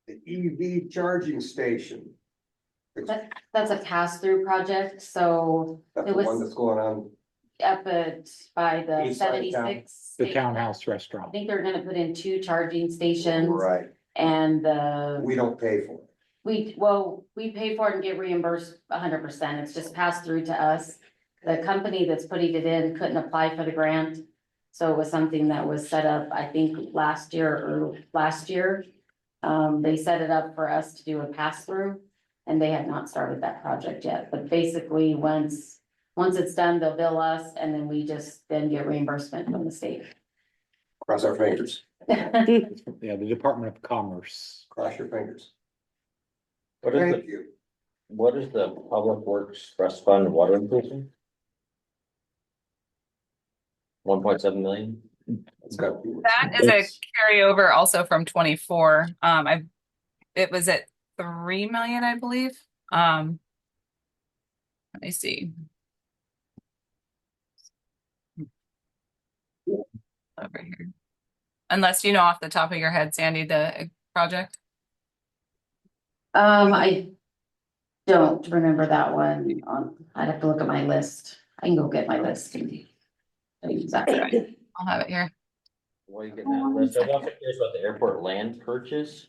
[SPEAKER 5] The EV charging station.
[SPEAKER 4] That's a pass-through project, so
[SPEAKER 5] That's
[SPEAKER 4] it
[SPEAKER 5] the one
[SPEAKER 4] was
[SPEAKER 5] that's going on.
[SPEAKER 4] up by the
[SPEAKER 5] East side of town.
[SPEAKER 4] 76.
[SPEAKER 6] The Townhouse
[SPEAKER 4] I
[SPEAKER 6] Restaurant.
[SPEAKER 4] think they're gonna put in 2 charging stations.
[SPEAKER 5] Right.
[SPEAKER 4] And
[SPEAKER 5] We don't pay for it.
[SPEAKER 4] we pay for it and get reimbursed 100%. It's just passed through to us. The company that's putting it in couldn't apply for the grant. So it was something that was set up, I think, last year. They set it up for us to do a pass-through, and they have not started that project yet. But basically, once it's done, they'll bill us, and then we just then get reimbursement from the state.
[SPEAKER 5] Cross our fingers.
[SPEAKER 6] Yeah, the Department of Commerce.
[SPEAKER 5] Cross your fingers.
[SPEAKER 8] What is
[SPEAKER 5] Thank
[SPEAKER 8] the,
[SPEAKER 5] you.
[SPEAKER 8] what is the Public Works Trust Fund water improvement? 1.7 million?
[SPEAKER 13] That is a carryover also from 24. It was at 3 million, I believe. Let me see. Over here. Unless you know off the top of your head, Sandy, the project.
[SPEAKER 4] I don't remember that one. I'd have to look at my list. I can go get my list. Exactly.
[SPEAKER 13] I'll have it here.
[SPEAKER 8] What are you getting at? I'm also curious about the airport land purchase.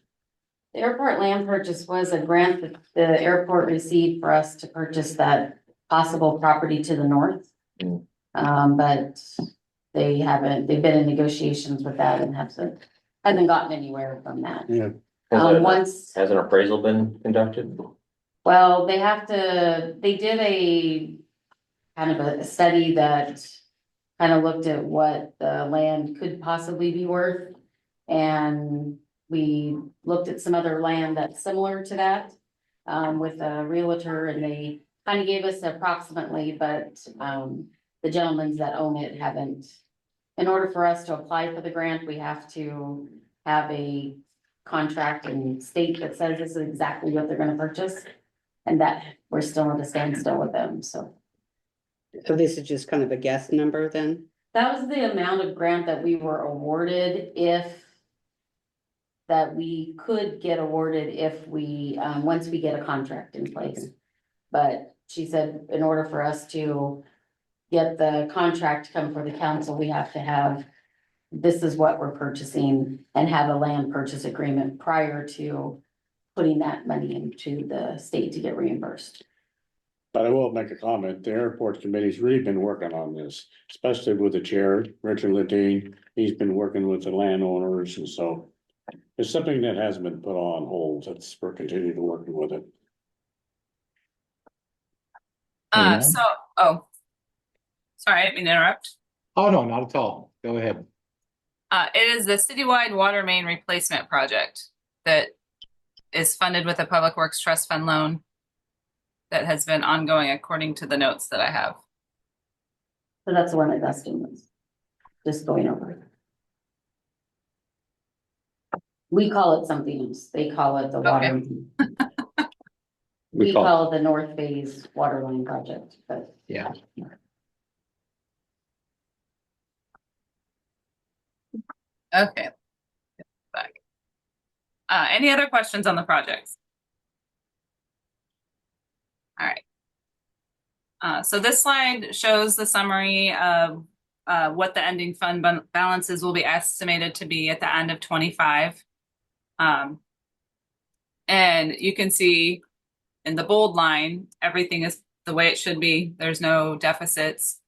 [SPEAKER 4] The airport land purchase was a grant that the airport received for us to purchase that possible property to the north.
[SPEAKER 8] Mm.
[SPEAKER 4] But they've been in negotiations with that and hasn't gotten anywhere from that.
[SPEAKER 1] Yeah,
[SPEAKER 4] Once,
[SPEAKER 8] Has an appraisal been conducted?
[SPEAKER 4] well, they did a kind of a study that kind of looked at what the land could possibly be worth. And we looked at some other land that's similar to that, with a realtor, and they kind of gave us approximately, but, the gentlemen that own it haven't. In order for us to apply for the grant, we have to have a contract and state that says this is exactly what they're gonna purchase. And that we're still at a standstill with them, so.
[SPEAKER 3] So this is just kind of a guess number then?
[SPEAKER 4] That was the amount of grant that we were awarded that we could get awarded if we, once we get a contract in place. But she said in order for us to get the contract to come for the council, we have to have, this is what we're purchasing, and have a land purchase agreement prior to putting that money into the state to get reimbursed.
[SPEAKER 1] but I will make a comment. The airport committee's really been working on this, especially with the chair, Richard Ladine. He's been working with the landowners, and so it's something that hasn't been put on hold. We're continuing to working with it.
[SPEAKER 6] Yeah.
[SPEAKER 13] Sorry, I didn't mean to interrupt.
[SPEAKER 6] Oh, no, not at all. Go ahead.
[SPEAKER 13] It is the citywide water main replacement project that is funded with a Public Works Trust Fund loan that has been ongoing according to the notes that I have.
[SPEAKER 4] So that's the one that Dustin was just going over. We call it something else. They call it the water. We call it the North Phase Water Line Project, but.
[SPEAKER 6] Yeah.
[SPEAKER 13] Okay. Back. Any other questions on the projects? All right. So this slide shows the summary of what the ending fund balances will be estimated to be at the end of 25. And you can see in the bold line, everything is the way it should be. There's no deficits.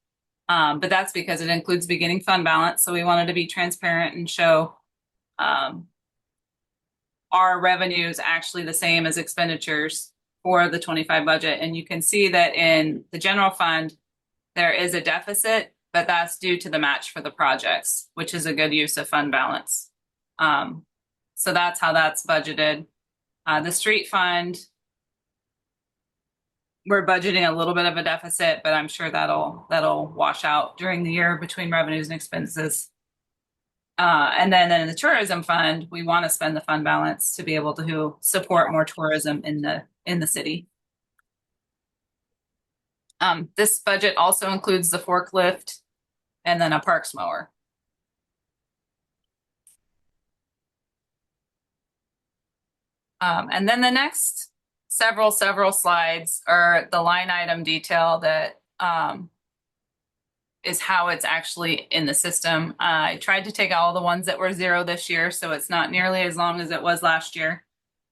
[SPEAKER 13] But that's because it includes beginning fund balance. So we wanted to be transparent and show our revenues actually the same as expenditures for the 25 budget. And you can see that in the general fund, there is a deficit, but that's due to the match for the projects, which is a good use of fund balance. So that's how that's budgeted. The street fund, we're budgeting a little bit of a deficit, but I'm sure that'll wash out during the year between revenues and expenses. And then in the tourism fund, we want to spend the fund balance to be able to support more tourism in the city. This budget also includes the forklift and then a parks mower. And then the next several slides are the line item detail that is how it's actually in the system. I tried to take all the ones that were zero this year, so it's not nearly as long as it was last year.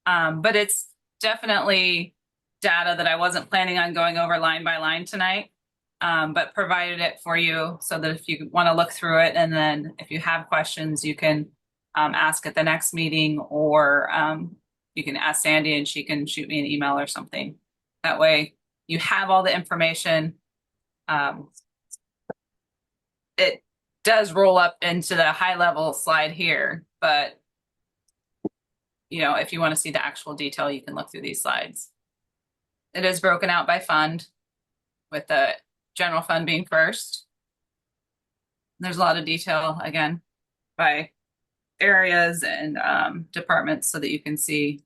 [SPEAKER 13] But it's definitely data that I wasn't planning on going over line by line tonight, but provided it for you so that if you want to look through it, and then if you have questions, you can ask at the next meeting, or you can ask Sandy and she can shoot me an email or something. That way you have all the information. It does roll up into the high level slide here, but if you want to see the actual detail, you can look through these slides. It is broken out by fund, with the general fund being first. There's a lot of detail, again, by areas and departments so that you can see.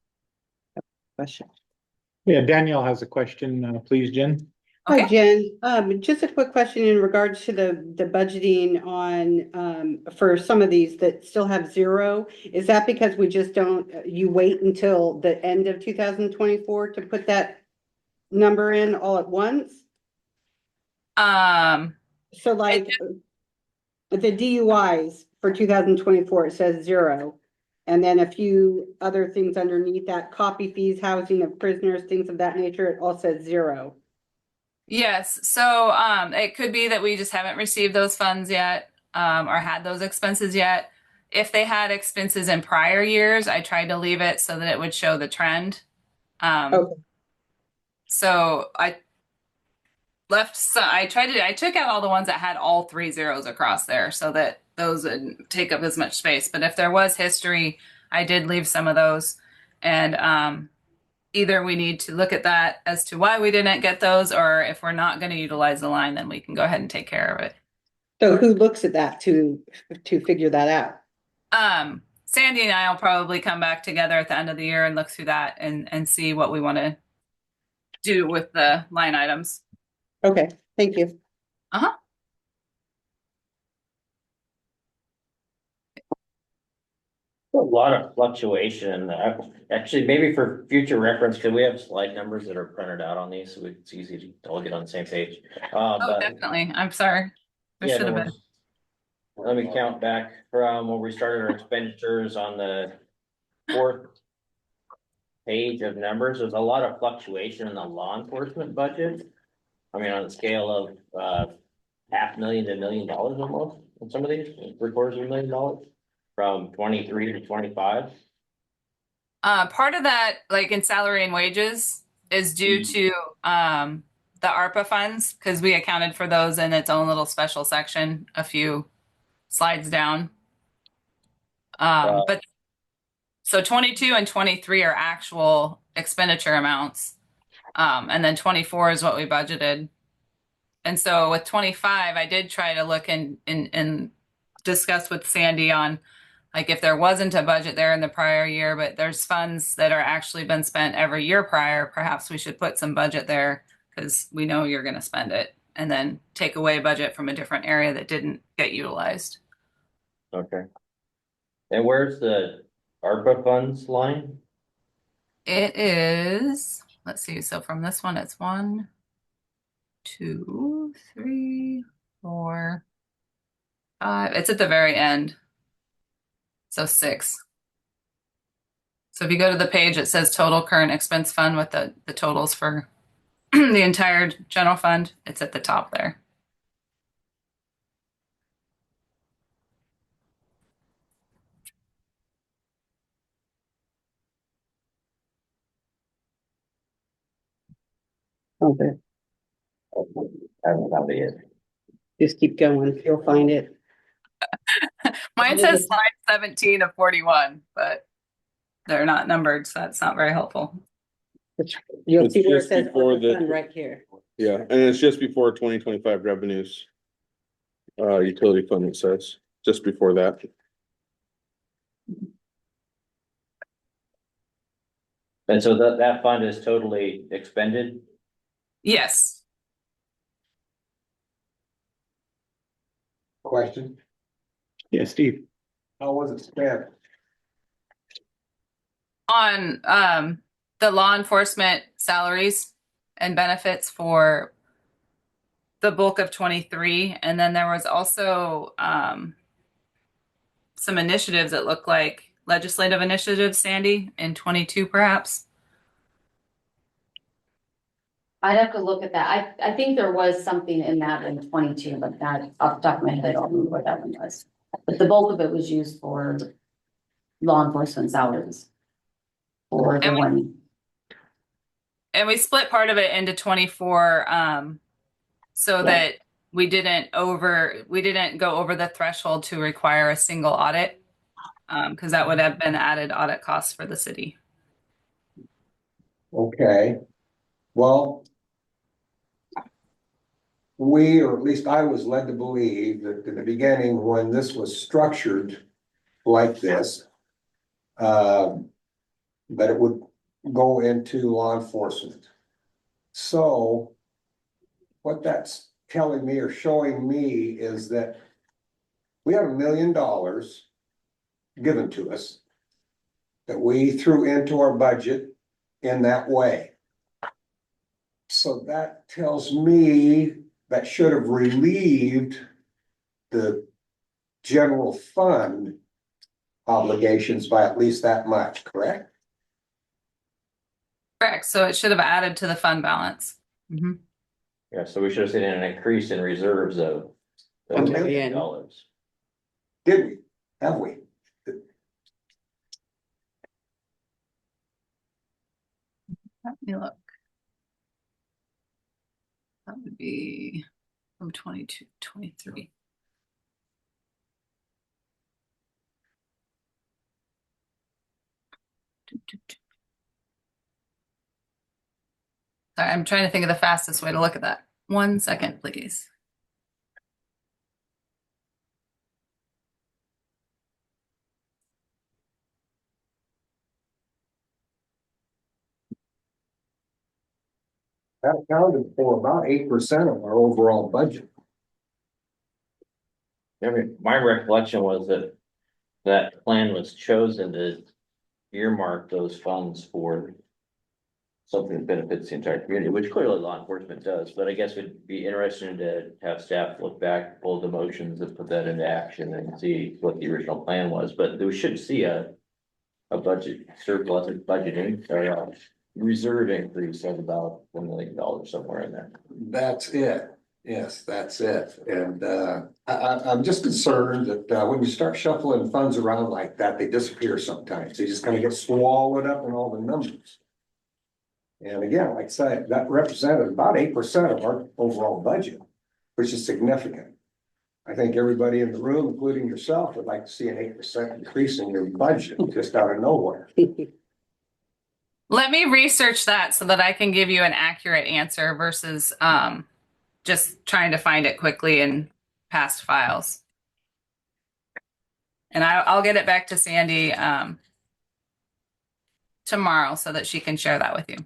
[SPEAKER 3] Question.
[SPEAKER 6] Yeah, Danielle has a question, please, Jen.
[SPEAKER 3] Hi,
[SPEAKER 13] Okay.
[SPEAKER 3] Jen. Just a quick question in regards to the budgeting on, for some of these that still have zero. Is that because we just you wait until the end of 2024 to put that number in all at once? So like the DUIs for 2024, it says zero. And then a few other things underneath that, copy fees, housing of prisoners, things of that nature, it all says 0.
[SPEAKER 13] Yes, so it could be that we just haven't received those funds yet, or had those expenses yet. If they had expenses in prior years, I tried to leave it so that it would show the trend.
[SPEAKER 3] Okay.
[SPEAKER 13] So I took out all the ones that had all 3 zeros across there so that those would take up as much space. But if there was history, I did leave some of those. And either we need to look at that as to why we didn't get those, or if we're not going to utilize the line, then we can go ahead and take care of it.
[SPEAKER 3] So who looks at that to figure that out?
[SPEAKER 13] Sandy and I will probably come back together at the end of the year and look through that and see what we want to do with the line items.
[SPEAKER 3] Okay, thank you.
[SPEAKER 13] Uh-huh.
[SPEAKER 8] A lot of fluctuation. Actually, maybe for future reference, could we have slide numbers that are printed out on these so it's easy to all get on the same page?
[SPEAKER 13] Oh,
[SPEAKER 8] But
[SPEAKER 13] definitely. I'm sorry. There
[SPEAKER 8] yeah,
[SPEAKER 13] should have
[SPEAKER 8] no
[SPEAKER 13] been.
[SPEAKER 8] worries. Let me count back from when we started our expenditures on the 4th page of numbers. There's a lot of fluctuation in the law enforcement budget. I mean, on the scale of $500,000 to $1 million almost in some of these, $750,000 from 23 to 25.
[SPEAKER 13] Part of that, like in salary and wages, is due to the ARPA funds, because we accounted for those in its own little special section a few slides down. But so 22 and 23 are actual expenditure amounts. And then 24 is what we budgeted. And so with 25, I did try to look and discuss with Sandy on, like, if there wasn't a budget there in the prior year, but there's funds that are actually been spent every year prior, perhaps we should put some budget there because we know you're going to spend it, and then take away budget from a different area that didn't get utilized.
[SPEAKER 8] Okay. And where's the ARPA funds line?
[SPEAKER 13] It is, let's see, so from this one, it's 1, 2, 3, 4, 5. It's at the very end. So 6. So if you go to the page, it says total current expense fund with the totals for the entire general fund. It's at the top there.
[SPEAKER 3] Okay,
[SPEAKER 8] I haven't found it yet.
[SPEAKER 3] just keep going. You'll find it.
[SPEAKER 13] Mine says slide 17 of 41, but they're not numbered, so that's not very helpful.
[SPEAKER 3] You'll
[SPEAKER 2] It's
[SPEAKER 3] see where it
[SPEAKER 2] just
[SPEAKER 3] says
[SPEAKER 2] before
[SPEAKER 3] ARPA
[SPEAKER 2] the-
[SPEAKER 3] fund right here.
[SPEAKER 2] Yeah, and it's just before 2025 revenues. Utility fund, it says, just before that.
[SPEAKER 8] And so that fund is totally expended?
[SPEAKER 13] Yes.
[SPEAKER 5] Question,
[SPEAKER 6] Yeah, Steve.
[SPEAKER 5] how was it spent?
[SPEAKER 13] On the law enforcement salaries and benefits for the bulk of 23. And then there was also some initiatives that look like legislative initiatives, Sandy, in 22 perhaps.
[SPEAKER 4] I'd have to look at that. I think there was something in that in 22, but that off the top of my head, I don't remember what that one was. But the bulk of it was used for law enforcement salaries. For the one.
[SPEAKER 13] And we split part of it into 24 so that we didn't go over the threshold to require a single audit, because that would have been added audit costs for the city.
[SPEAKER 5] Okay, well. We, or at least I was led to believe that in the beginning, when this was structured like this. That it would go into law enforcement. So. What that's telling me or showing me is that. We have $1 million given to us. That we threw into our budget in that way. So that tells me that should have relieved the general fund obligations by at least that much, correct?
[SPEAKER 13] Correct. So it should have added to the fund balance. Mhm.
[SPEAKER 8] Yeah, so we should have seen an increase in reserves of
[SPEAKER 3] A
[SPEAKER 8] $1
[SPEAKER 3] million.
[SPEAKER 8] million.
[SPEAKER 5] Did we? Have we?
[SPEAKER 13] Let me look. That would be from 22, 23. Sorry, I'm trying to think of the fastest way to look at that. 1 second, please.
[SPEAKER 5] That accounted for about 8% of our overall budget.
[SPEAKER 8] I mean, my recollection was that that plan was chosen to earmark those funds for something that benefits the entire community, which clearly law enforcement does, but I guess it'd be interesting to have staff look back, pull the motions and put that into action and see what the original plan was, but we should see a budget surplus or budgeting or a reserve increase of about $1 million somewhere in there.
[SPEAKER 5] That's it. Yes, that's it. And I'm just concerned that when you start shuffling funds around like that, they disappear sometimes. They just kind of get swallowed up in all the numbers. And again, like I said, that represented about 8% of our overall budget, which is significant. I think everybody in the room, including yourself, would like to see an 8% increase in your budget just out of nowhere.
[SPEAKER 13] Let me research that so that I can give you an accurate answer versus just trying to find it quickly in past files. And I'll get it back to Sandy tomorrow so that she can share that with you.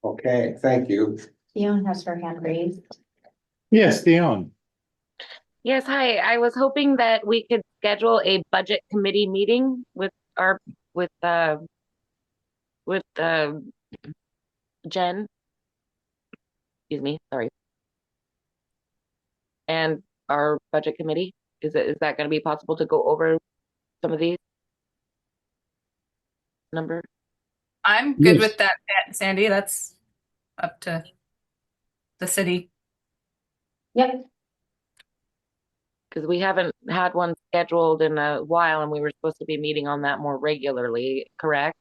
[SPEAKER 5] Okay, thank you.
[SPEAKER 14] Dion has her hand raised.
[SPEAKER 6] Yes, Dion.
[SPEAKER 14] Yes, hi. I was hoping that we could schedule a budget committee meeting with Jen. Excuse me, sorry. And our budget committee. Is that going to be possible to go over some of these numbers?
[SPEAKER 13] I'm good
[SPEAKER 6] Yes.
[SPEAKER 13] with that, Sandy. That's up to the city.
[SPEAKER 4] Yep.
[SPEAKER 14] Because we haven't had one scheduled in a while and we were supposed to be meeting on that more regularly, correct?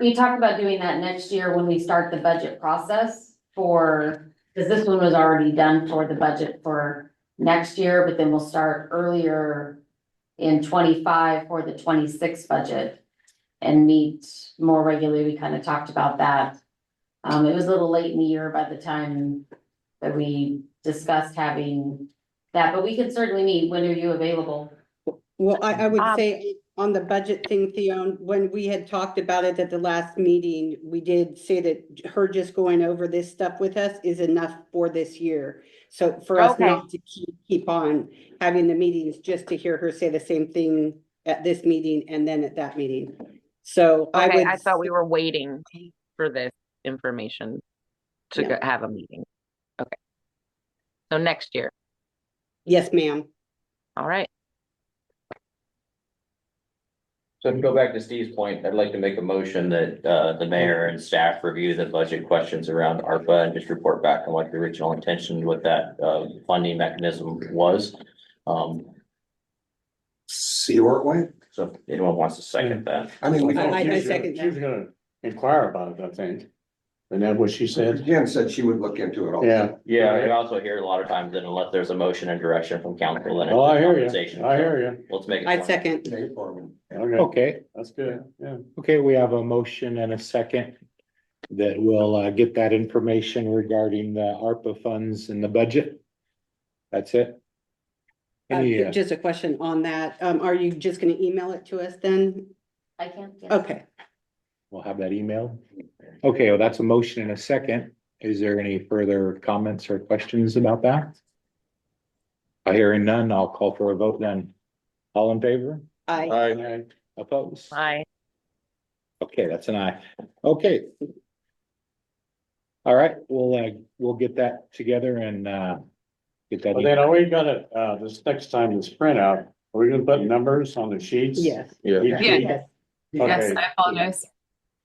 [SPEAKER 4] We talked about doing that next year when we start the budget process because this one was already done for the budget for next year, but then we'll start earlier in 25 for the 26 budget and meet more regularly. We kind of talked about that. It was a little late in the year by the time that we discussed having that, but we can certainly meet. When are you available?
[SPEAKER 3] Well, I would say on the budget thing, Theon, when we had talked about it at the last meeting, we did say that her just going over this stuff with us is enough for this year. So for us
[SPEAKER 14] Okay.
[SPEAKER 3] not to keep on having the meetings, just to hear her say the same thing at this meeting and then at that meeting. So
[SPEAKER 14] Okay,
[SPEAKER 3] I
[SPEAKER 14] I thought we were waiting for this information to
[SPEAKER 3] No.
[SPEAKER 14] have a meeting. Okay. So next year.
[SPEAKER 3] Yes, ma'am.
[SPEAKER 14] All right.
[SPEAKER 8] So to go back to Steve's point, I'd like to make a motion that the mayor and staff review the budget questions around ARPA and just report back on what the original intention with that funding mechanism was.
[SPEAKER 5] See where it went?
[SPEAKER 8] So if anyone wants to second that.
[SPEAKER 5] I mean, we
[SPEAKER 3] I second
[SPEAKER 1] She's gonna inquire about it, I think. Isn't that what she said?
[SPEAKER 5] Jen said she would look into it all.
[SPEAKER 1] Yeah.
[SPEAKER 8] Yeah, I also hear a lot of times that unless there's a motion and direction from council, then it's
[SPEAKER 1] Oh, I hear
[SPEAKER 8] conversation.
[SPEAKER 1] you. I hear you.
[SPEAKER 8] Let's make it.
[SPEAKER 3] I
[SPEAKER 8] formal.
[SPEAKER 3] second.
[SPEAKER 1] Okay,
[SPEAKER 6] Okay,
[SPEAKER 1] that's good. Yeah.
[SPEAKER 6] okay, we have a motion and a second that will get that information regarding the ARPA funds and the budget. That's it. Any,
[SPEAKER 3] Just a question on that. Are you just gonna email it to us then?
[SPEAKER 4] I can. Yes.
[SPEAKER 3] Okay.
[SPEAKER 6] we'll have that email. Okay, well, that's a motion and a second. Is there any further comments or questions about that? Hearing none, I'll call for a vote then. All in favor?
[SPEAKER 3] Aye.
[SPEAKER 6] Opposed?
[SPEAKER 14] Aye.
[SPEAKER 6] Okay, that's an aye. Okay. All right, we'll get that together and Get that.
[SPEAKER 1] Well, then are we gonna, this next time, this printout, are we gonna put numbers on the sheets?
[SPEAKER 3] Yes.
[SPEAKER 2] Yeah.
[SPEAKER 1] Each
[SPEAKER 13] Yeah.
[SPEAKER 1] sheet?
[SPEAKER 13] Yes,
[SPEAKER 1] Okay,
[SPEAKER 13] I apologize.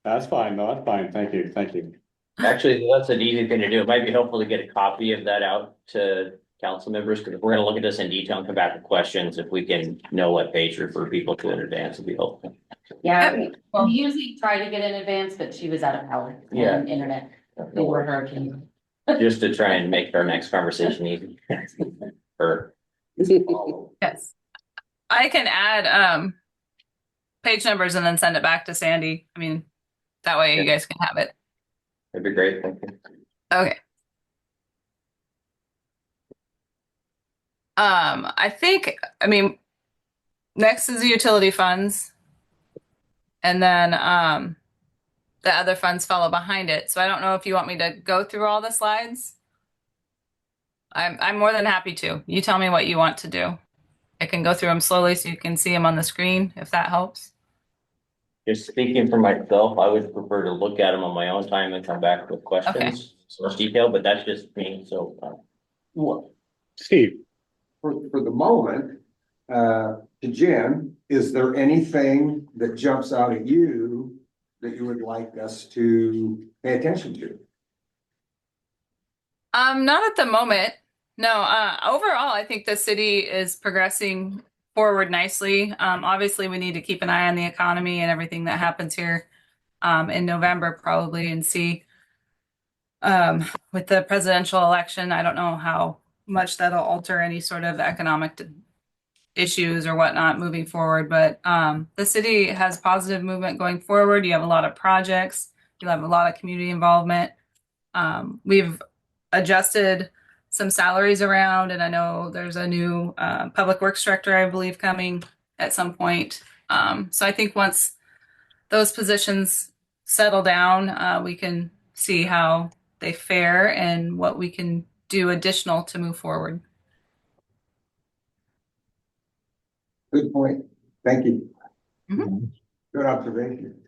[SPEAKER 1] that's fine, no, that's fine, thank you, thank you.
[SPEAKER 8] Actually, that's an easy thing to do. It might be helpful to get a copy of that out to council members, because if we're gonna look at this in detail and come back with questions, if we can know what page to refer people to in advance, it'd be helpful.
[SPEAKER 4] Yeah,
[SPEAKER 13] Well-
[SPEAKER 4] we usually try to get in advance, but she was out of power
[SPEAKER 8] Yeah.
[SPEAKER 4] and internet. They were hurricane.
[SPEAKER 8] Just to try and make our next conversation easy. Or,
[SPEAKER 13] Yes. I can add, page numbers and then send it back to Sandy. I mean, that way you guys can have it.
[SPEAKER 8] that'd be great, thank you.
[SPEAKER 13] Okay. I think, I mean, next is the utility funds. And then, the other funds follow behind it. So I don't know if you want me to go through all the slides. I'm more than happy to. You tell me what you want to do. I can go through them slowly so you can see them on the screen, if that helps.
[SPEAKER 8] Just speaking for myself, I would prefer to look at them on my own time and come back with questions, so much detail, but that's just me, so.
[SPEAKER 5] Well,
[SPEAKER 6] Steve,
[SPEAKER 5] for the moment, to Jen, is there anything that jumps out at you that you would like us to pay attention to?
[SPEAKER 13] Not at the moment. No, overall, I think the city is progressing forward nicely. Obviously, we need to keep an eye on the economy and everything that happens here in November probably and see with the presidential election, I don't know how much that'll alter any sort of economic issues or whatnot moving forward. But the city has positive movement going forward. You have a lot of projects. You have a lot of community involvement. We've adjusted some salaries around, and I know there's a new public works director, I believe, coming at some point. So I think once those positions settle down, we can see how they fare and what we can do additional to move forward.
[SPEAKER 5] Good point. Thank you.
[SPEAKER 13] Mhm.
[SPEAKER 5] Good observation.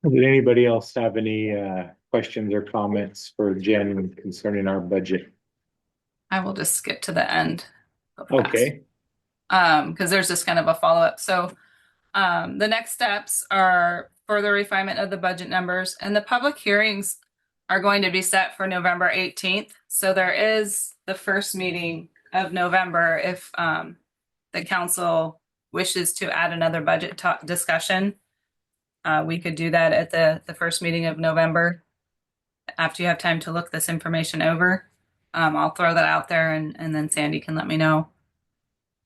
[SPEAKER 6] did anybody else have any questions or comments for Jen concerning our budget?
[SPEAKER 13] I will just skip to the end.
[SPEAKER 6] Okay,
[SPEAKER 13] Because there's just kind of a follow-up. So the next steps are further refinement of the budget numbers, and the public hearings are going to be set for November 18th. So there is the first meeting of November if the council wishes to add another budget discussion. We could do that at the first meeting of November after you have time to look this information over. I'll throw that out there and then Sandy can let me know.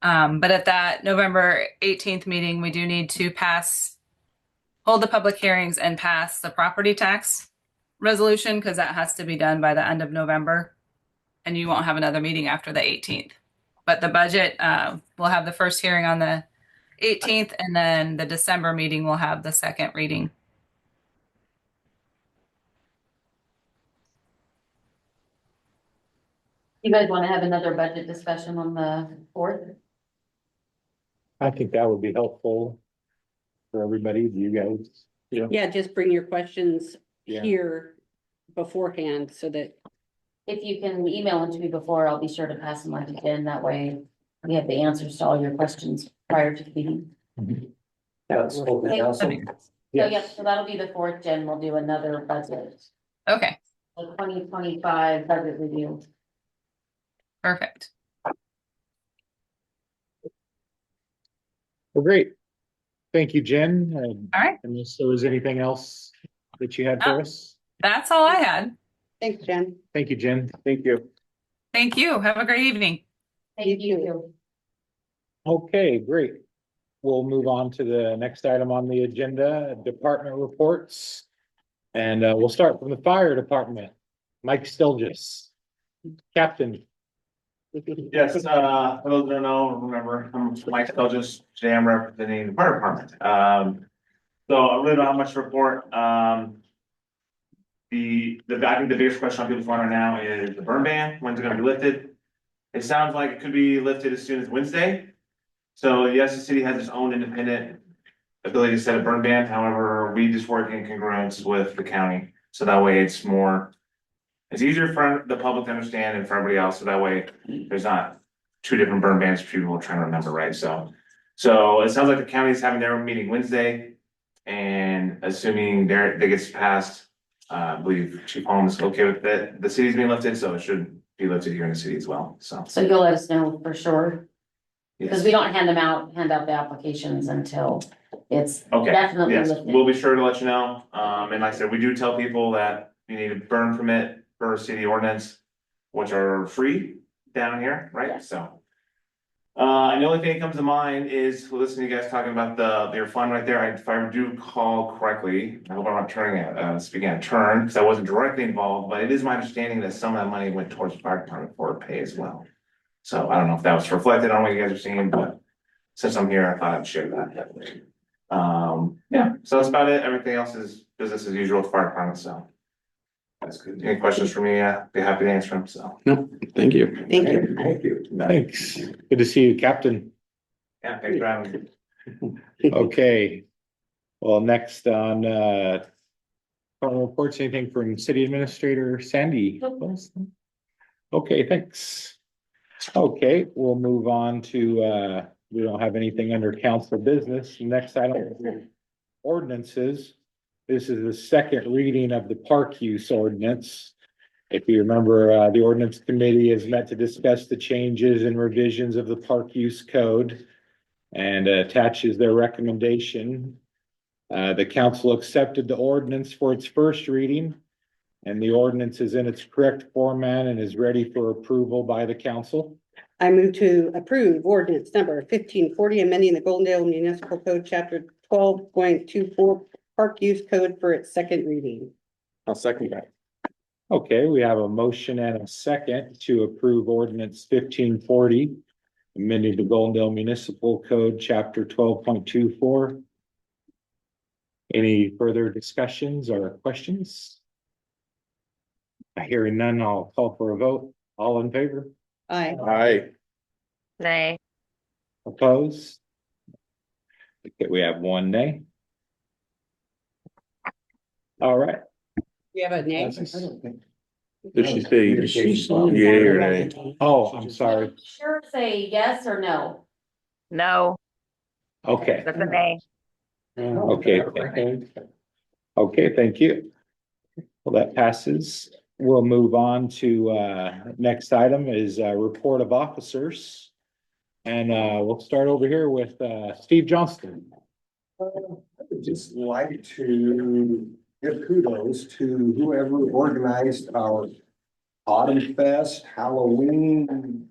[SPEAKER 13] But at that November 18th meeting, we do need to hold the public hearings and pass the property tax resolution because that has to be done by the end of November. And you won't have another meeting after the 18th. But the budget, we'll have the first hearing on the 18th, and then the December meeting will have the second reading.
[SPEAKER 4] You guys want to have another budget discussion on the 4th?
[SPEAKER 6] I think that would be helpful for everybody, you guys.
[SPEAKER 3] Yeah, just bring your questions
[SPEAKER 6] Yeah.
[SPEAKER 3] here beforehand so that,
[SPEAKER 4] If you can email them to me before, I'll be sure to pass them on to Jen. That way we have the answers to all your questions prior to the meeting.
[SPEAKER 5] That's
[SPEAKER 4] Okay.
[SPEAKER 5] awesome.
[SPEAKER 4] So yeah, so that'll be the 4th, Jen. We'll do another budget,
[SPEAKER 13] Okay,
[SPEAKER 4] the 2025 budget review.
[SPEAKER 13] perfect.
[SPEAKER 6] Well, great. Thank you, Jen.
[SPEAKER 13] All right.
[SPEAKER 6] Unless there was anything else that you had for us?
[SPEAKER 13] That's all I had.
[SPEAKER 3] thanks, Jen.
[SPEAKER 6] Thank you, Jen. Thank you.
[SPEAKER 13] Thank you. Have a great evening.
[SPEAKER 4] Thank
[SPEAKER 3] You
[SPEAKER 4] you.
[SPEAKER 6] Okay, great. We'll move on to the next item on the agenda, department reports. And we'll start from the fire department. Mike Stilgis, Captain.
[SPEAKER 15] Yes, for those who don't know, remember, I'm Mike Stelgis, today I'm representing the fire department. So I really don't have much to report. I think the biggest question on people's mind right now is the burn ban, when's it gonna be lifted? It sounds like it could be lifted as soon as Wednesday. So yes, the city has its own independent ability to set a burn ban, however, we just work in congruence with the county. So that way it's more, it's easier for the public to understand and for everybody else, so that way there's not two different burn bans people are trying to remember, right? So it sounds like the county's having their meeting Wednesday. And assuming that gets passed, I believe Chief Holmes is okay with it. The city's being lifted, so it should be lifted here in the city as well, so.
[SPEAKER 4] So you'll let us know for sure,
[SPEAKER 15] Yes.
[SPEAKER 4] because we don't hand out the applications until it's
[SPEAKER 15] Okay,
[SPEAKER 4] definitely
[SPEAKER 15] yes,
[SPEAKER 4] lifted.
[SPEAKER 15] we'll be sure to let you know. And like I said, we do tell people that you need a burn permit per city ordinance, which are free down here, right? So. And the only thing that comes to mind is listening to you guys talking about your fund right there. If I do call correctly, I hope I'm not speaking out of turn, because I wasn't directly involved, but it is my understanding that some of that money went towards the fire department for pay as well. So I don't know if that was reflected on what you guys are seeing, but since I'm here, I thought I'd share that. Yeah, so that's about it. Everything else is business as usual with fire department, so. That's good. Any questions for me? Be happy to answer them, so.
[SPEAKER 2] No, thank you.
[SPEAKER 3] Thank you.
[SPEAKER 1] Thank you.
[SPEAKER 6] Thanks. Good to see you, Captain.
[SPEAKER 15] Yeah, thanks for having me.
[SPEAKER 6] Okay. Well, next on, reports, anything from City Administrator Sandy? Okay, thanks. Okay, we'll move on to, we don't have anything under council business. Next item, ordinances. This is the second reading of the park use ordinance. If you remember, the ordinance committee has met to discuss the changes and revisions of the park use code and attaches their recommendation. The council accepted the ordinance for its first reading, and the ordinance is in its correct format and is ready for approval by the council.
[SPEAKER 3] I move to approve ordinance number 1540, amending the Goldendale Municipal Code, chapter 12.24, park use code for its second reading.
[SPEAKER 2] I'll second that.
[SPEAKER 6] Okay, we have a motion and a second to approve ordinance 1540, amending the Goldendale Municipal Code, chapter 12.24. Any further discussions or questions? Hearing none, I'll call for a vote. All in favor?
[SPEAKER 3] Aye.
[SPEAKER 2] Aye.
[SPEAKER 14] Nay.
[SPEAKER 6] Opposed? Okay, we have one nay. All right.
[SPEAKER 3] We have a nay.
[SPEAKER 2] Did she say yay or nay?
[SPEAKER 6] Oh, I'm sorry.
[SPEAKER 4] Sure, say yes or no.
[SPEAKER 14] No,
[SPEAKER 6] Okay,
[SPEAKER 14] that's a nay.
[SPEAKER 6] okay. Okay, thank you. Well, that passes. We'll move on to, next item is, report of officers. And, we'll start over here with, Steve Johnston.
[SPEAKER 16] I would just like to give kudos to whoever organized our Autumn Fest Halloween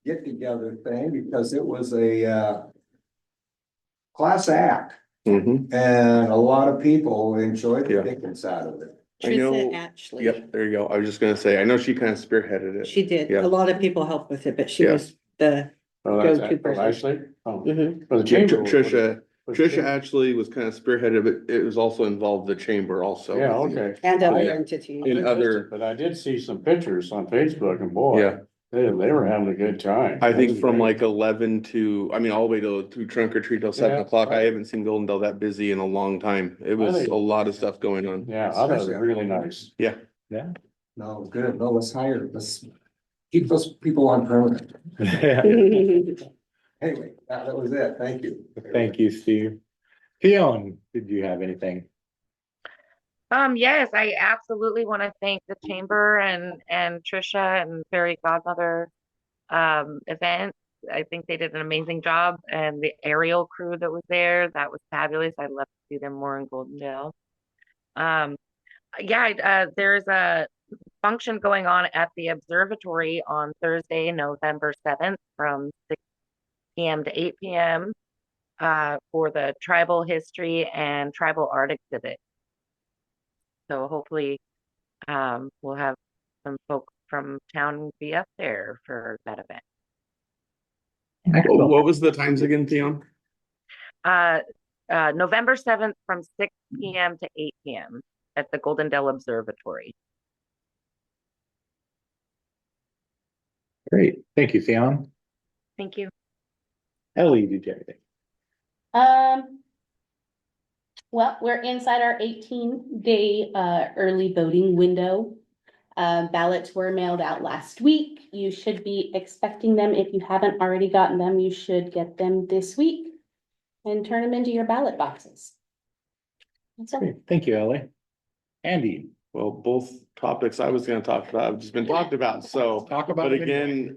[SPEAKER 16] get together thing, because it was a class act
[SPEAKER 2] Mm-hmm.
[SPEAKER 16] and a lot of people enjoyed the
[SPEAKER 2] Yeah.
[SPEAKER 16] dickens out of it.
[SPEAKER 2] I know-
[SPEAKER 3] Trisha Ashley.
[SPEAKER 2] Yep, there you go. I was just gonna say, I know she kind of spearheaded it.
[SPEAKER 3] She did.
[SPEAKER 2] Yeah.
[SPEAKER 3] A lot of people helped with it, but she
[SPEAKER 2] Yeah.
[SPEAKER 3] was the
[SPEAKER 1] Oh, that's
[SPEAKER 3] go-to
[SPEAKER 1] it.
[SPEAKER 3] person.
[SPEAKER 1] Ashley? Oh,
[SPEAKER 3] Mhm.
[SPEAKER 1] for the chamber.
[SPEAKER 2] Trisha actually was kind of spearheaded, but it was also involved the chamber also.
[SPEAKER 1] Yeah, okay.
[SPEAKER 3] And other
[SPEAKER 2] Yeah.
[SPEAKER 3] entities.
[SPEAKER 2] In other,
[SPEAKER 1] But I did see some pictures on Facebook and boy.
[SPEAKER 2] yeah,
[SPEAKER 1] They were having a good time.
[SPEAKER 2] I
[SPEAKER 1] That
[SPEAKER 2] think
[SPEAKER 1] was
[SPEAKER 2] from
[SPEAKER 1] great.
[SPEAKER 2] like 11 to, I mean, all the way to trunk or treat till 7 o'clock. I haven't seen Goldendale that busy in a long time. It was
[SPEAKER 1] think-
[SPEAKER 2] a lot of stuff going on.
[SPEAKER 1] Yeah, I thought it was really nice.
[SPEAKER 2] Yeah.
[SPEAKER 6] Yeah.
[SPEAKER 16] No, good. No, let's hire, let's keep those people on permanent. Anyway, that was it. Thank you.
[SPEAKER 6] Thank you, Steve. Fionn, did you have anything?
[SPEAKER 14] Yes, I absolutely want to thank the chamber and Trisha and Fairy Godmother event. I think they did an amazing job, and the aerial crew that was there, that was fabulous. I'd love to see them more in Goldendale. There's a function going on at the observatory on Thursday, November 7th from 6 p.m. to 8 p.m. For the tribal history and tribal art exhibit. So hopefully we'll have some folks from town be up there for that event.
[SPEAKER 2] What was the times again, Theon?
[SPEAKER 14] November 7th from 6 p.m. to 8 p.m. at the Goldendale Observatory.
[SPEAKER 6] Great. Thank you, Fionn.
[SPEAKER 14] Thank you.
[SPEAKER 6] Ellie, did you have anything?
[SPEAKER 4] Well, we're inside our 18-day early voting window. Ballots were mailed out last week. You should be expecting them. If you haven't already gotten them, you should get them this week and turn them into your ballot boxes. That's all.
[SPEAKER 6] Great. Thank you, Ellie. Andy,
[SPEAKER 2] Well, both topics I was gonna talk about have just been talked about, so.
[SPEAKER 6] talk about.
[SPEAKER 2] But
[SPEAKER 6] it.
[SPEAKER 2] again,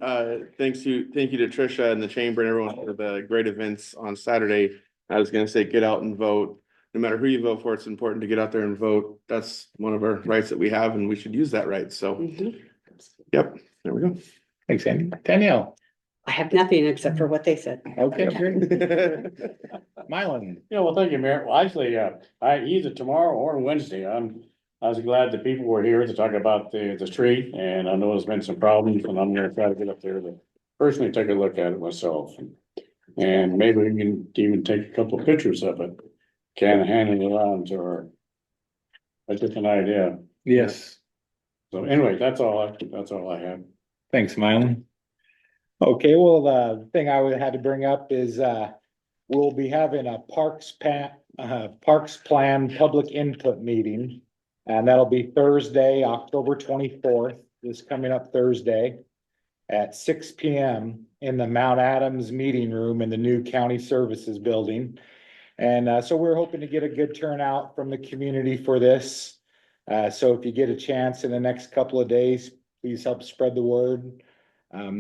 [SPEAKER 2] thank you to Tricia and the chamber and everyone for the great events on Saturday. I was gonna say, get out and vote. No matter who you vote for, it's important to get out there and vote. That's one of our rights that we have, and we should use that right. So,
[SPEAKER 3] Mhm.
[SPEAKER 2] yep, there we go.
[SPEAKER 6] Thanks, Andy. Danielle.
[SPEAKER 3] I have nothing except for what they said.
[SPEAKER 6] Okay, great. Mylan.
[SPEAKER 1] Yeah, well, thank you, Mayor. Well, actually, I either tomorrow or Wednesday, I was glad that people were here to talk about the street, and I know there's been some problems, and I'm gonna try to get up there to personally take a look at it myself. And maybe we can even take a couple of pictures of it, can hand it around to her. That's just an idea.
[SPEAKER 6] Yes.
[SPEAKER 1] So anyway, that's all I have.
[SPEAKER 6] Thanks, Mylan. Okay, well, the thing I would had to bring up is, we'll be having a Parks Plan Public Input Meeting. And that'll be Thursday, October 24th, this coming up Thursday at 6 p.m. in the Mount Adams Meeting Room in the new County Services Building. And so we're hoping to get a good turnout from the community for this. So if you get a chance in the next couple of days, please help spread the word.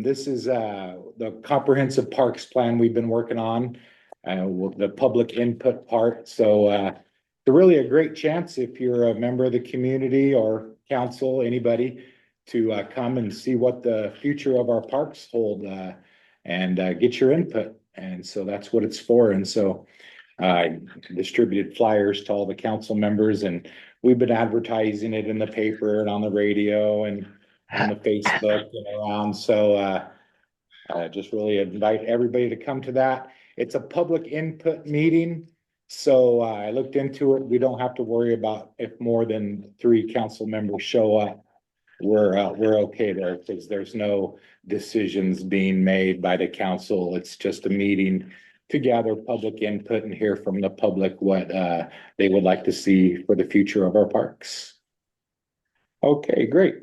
[SPEAKER 6] This is the comprehensive parks plan we've been working on, the public input part. So it's really a great chance if you're a member of the community or council, anybody, to come and see what the future of our parks hold and get your input. And so that's what it's for. And so I distributed flyers to all the council members, and we've been advertising it in the paper and on the radio and on the Facebook and around. So just really invite everybody to come to that. It's a public input meeting. So I looked into it. We don't have to worry about if more than 3 council members show up. We're okay there because there's no decisions being made by the council. It's just a meeting to gather public input and hear from the public what they would like to see for the future of our parks. Okay, great.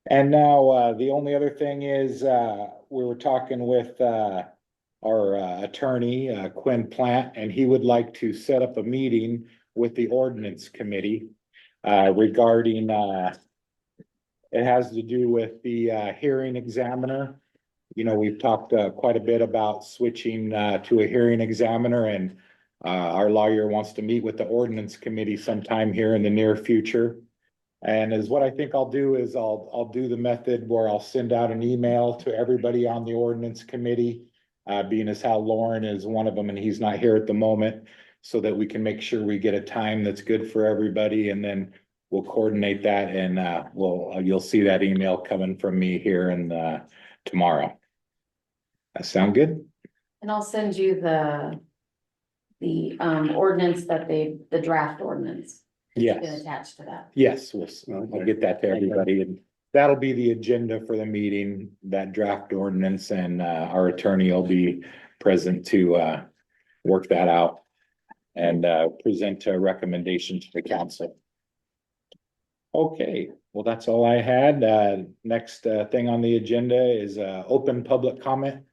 [SPEAKER 6] And now the only other thing is we were talking with our attorney, Quinn Plant, and he would like to set up a meeting with the ordinance committee regarding, it has to do with the hearing examiner. You know, we've talked quite a bit about switching to a hearing examiner, and our lawyer wants to meet with the ordinance committee sometime here in the near future. And is what I think I'll do is I'll do the method where I'll send out an email to everybody on the ordinance committee. Being as how Lauren is one of them and he's not here at the moment, so that we can make sure we get a time that's good for everybody, and then we'll coordinate that, and you'll see that email coming from me here and tomorrow. That sound good?
[SPEAKER 4] And I'll send you the ordinance that the draft ordinance.
[SPEAKER 6] Yes.
[SPEAKER 4] Been attached to that.
[SPEAKER 6] Yes, I'll get that to everybody, and that'll be the agenda for the meeting, that draft ordinance, and our attorney will be present to work that out and present a recommendation to the council. Okay, well, that's all I had. Next thing on the agenda is open public comment.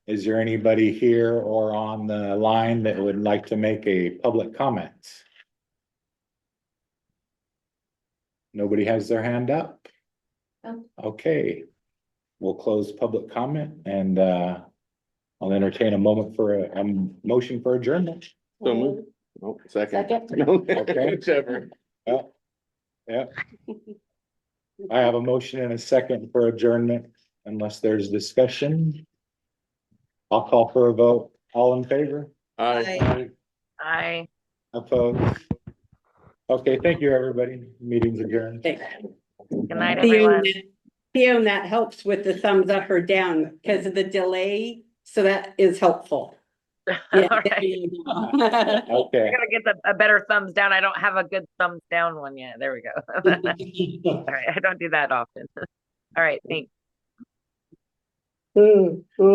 [SPEAKER 6] Is there anybody here or on the line that would like to make a public comment? Nobody has their hand up?
[SPEAKER 4] No.
[SPEAKER 6] Okay, we'll close public comment, and I'll entertain a moment for a motion for adjournment.
[SPEAKER 2] So move. Oh, second.
[SPEAKER 6] Okay.
[SPEAKER 2] Whichever.
[SPEAKER 6] Yeah. I have a motion and a second for adjournment, unless there's discussion. I'll call for a vote. All in favor?
[SPEAKER 2] Aye.
[SPEAKER 14] I.
[SPEAKER 6] Opposed? Okay, thank you, everybody. Meeting's adjourned.
[SPEAKER 14] Good night, everyone.
[SPEAKER 3] Fiona, that helps with the thumbs up or down because of the delay, so that is helpful. Yeah,
[SPEAKER 14] All
[SPEAKER 3] there
[SPEAKER 14] right.
[SPEAKER 3] you go.
[SPEAKER 6] Okay.
[SPEAKER 14] I gotta get a better thumbs down. I don't have a good thumbs down one yet. There we go. All right, I don't do that often. All right, thanks.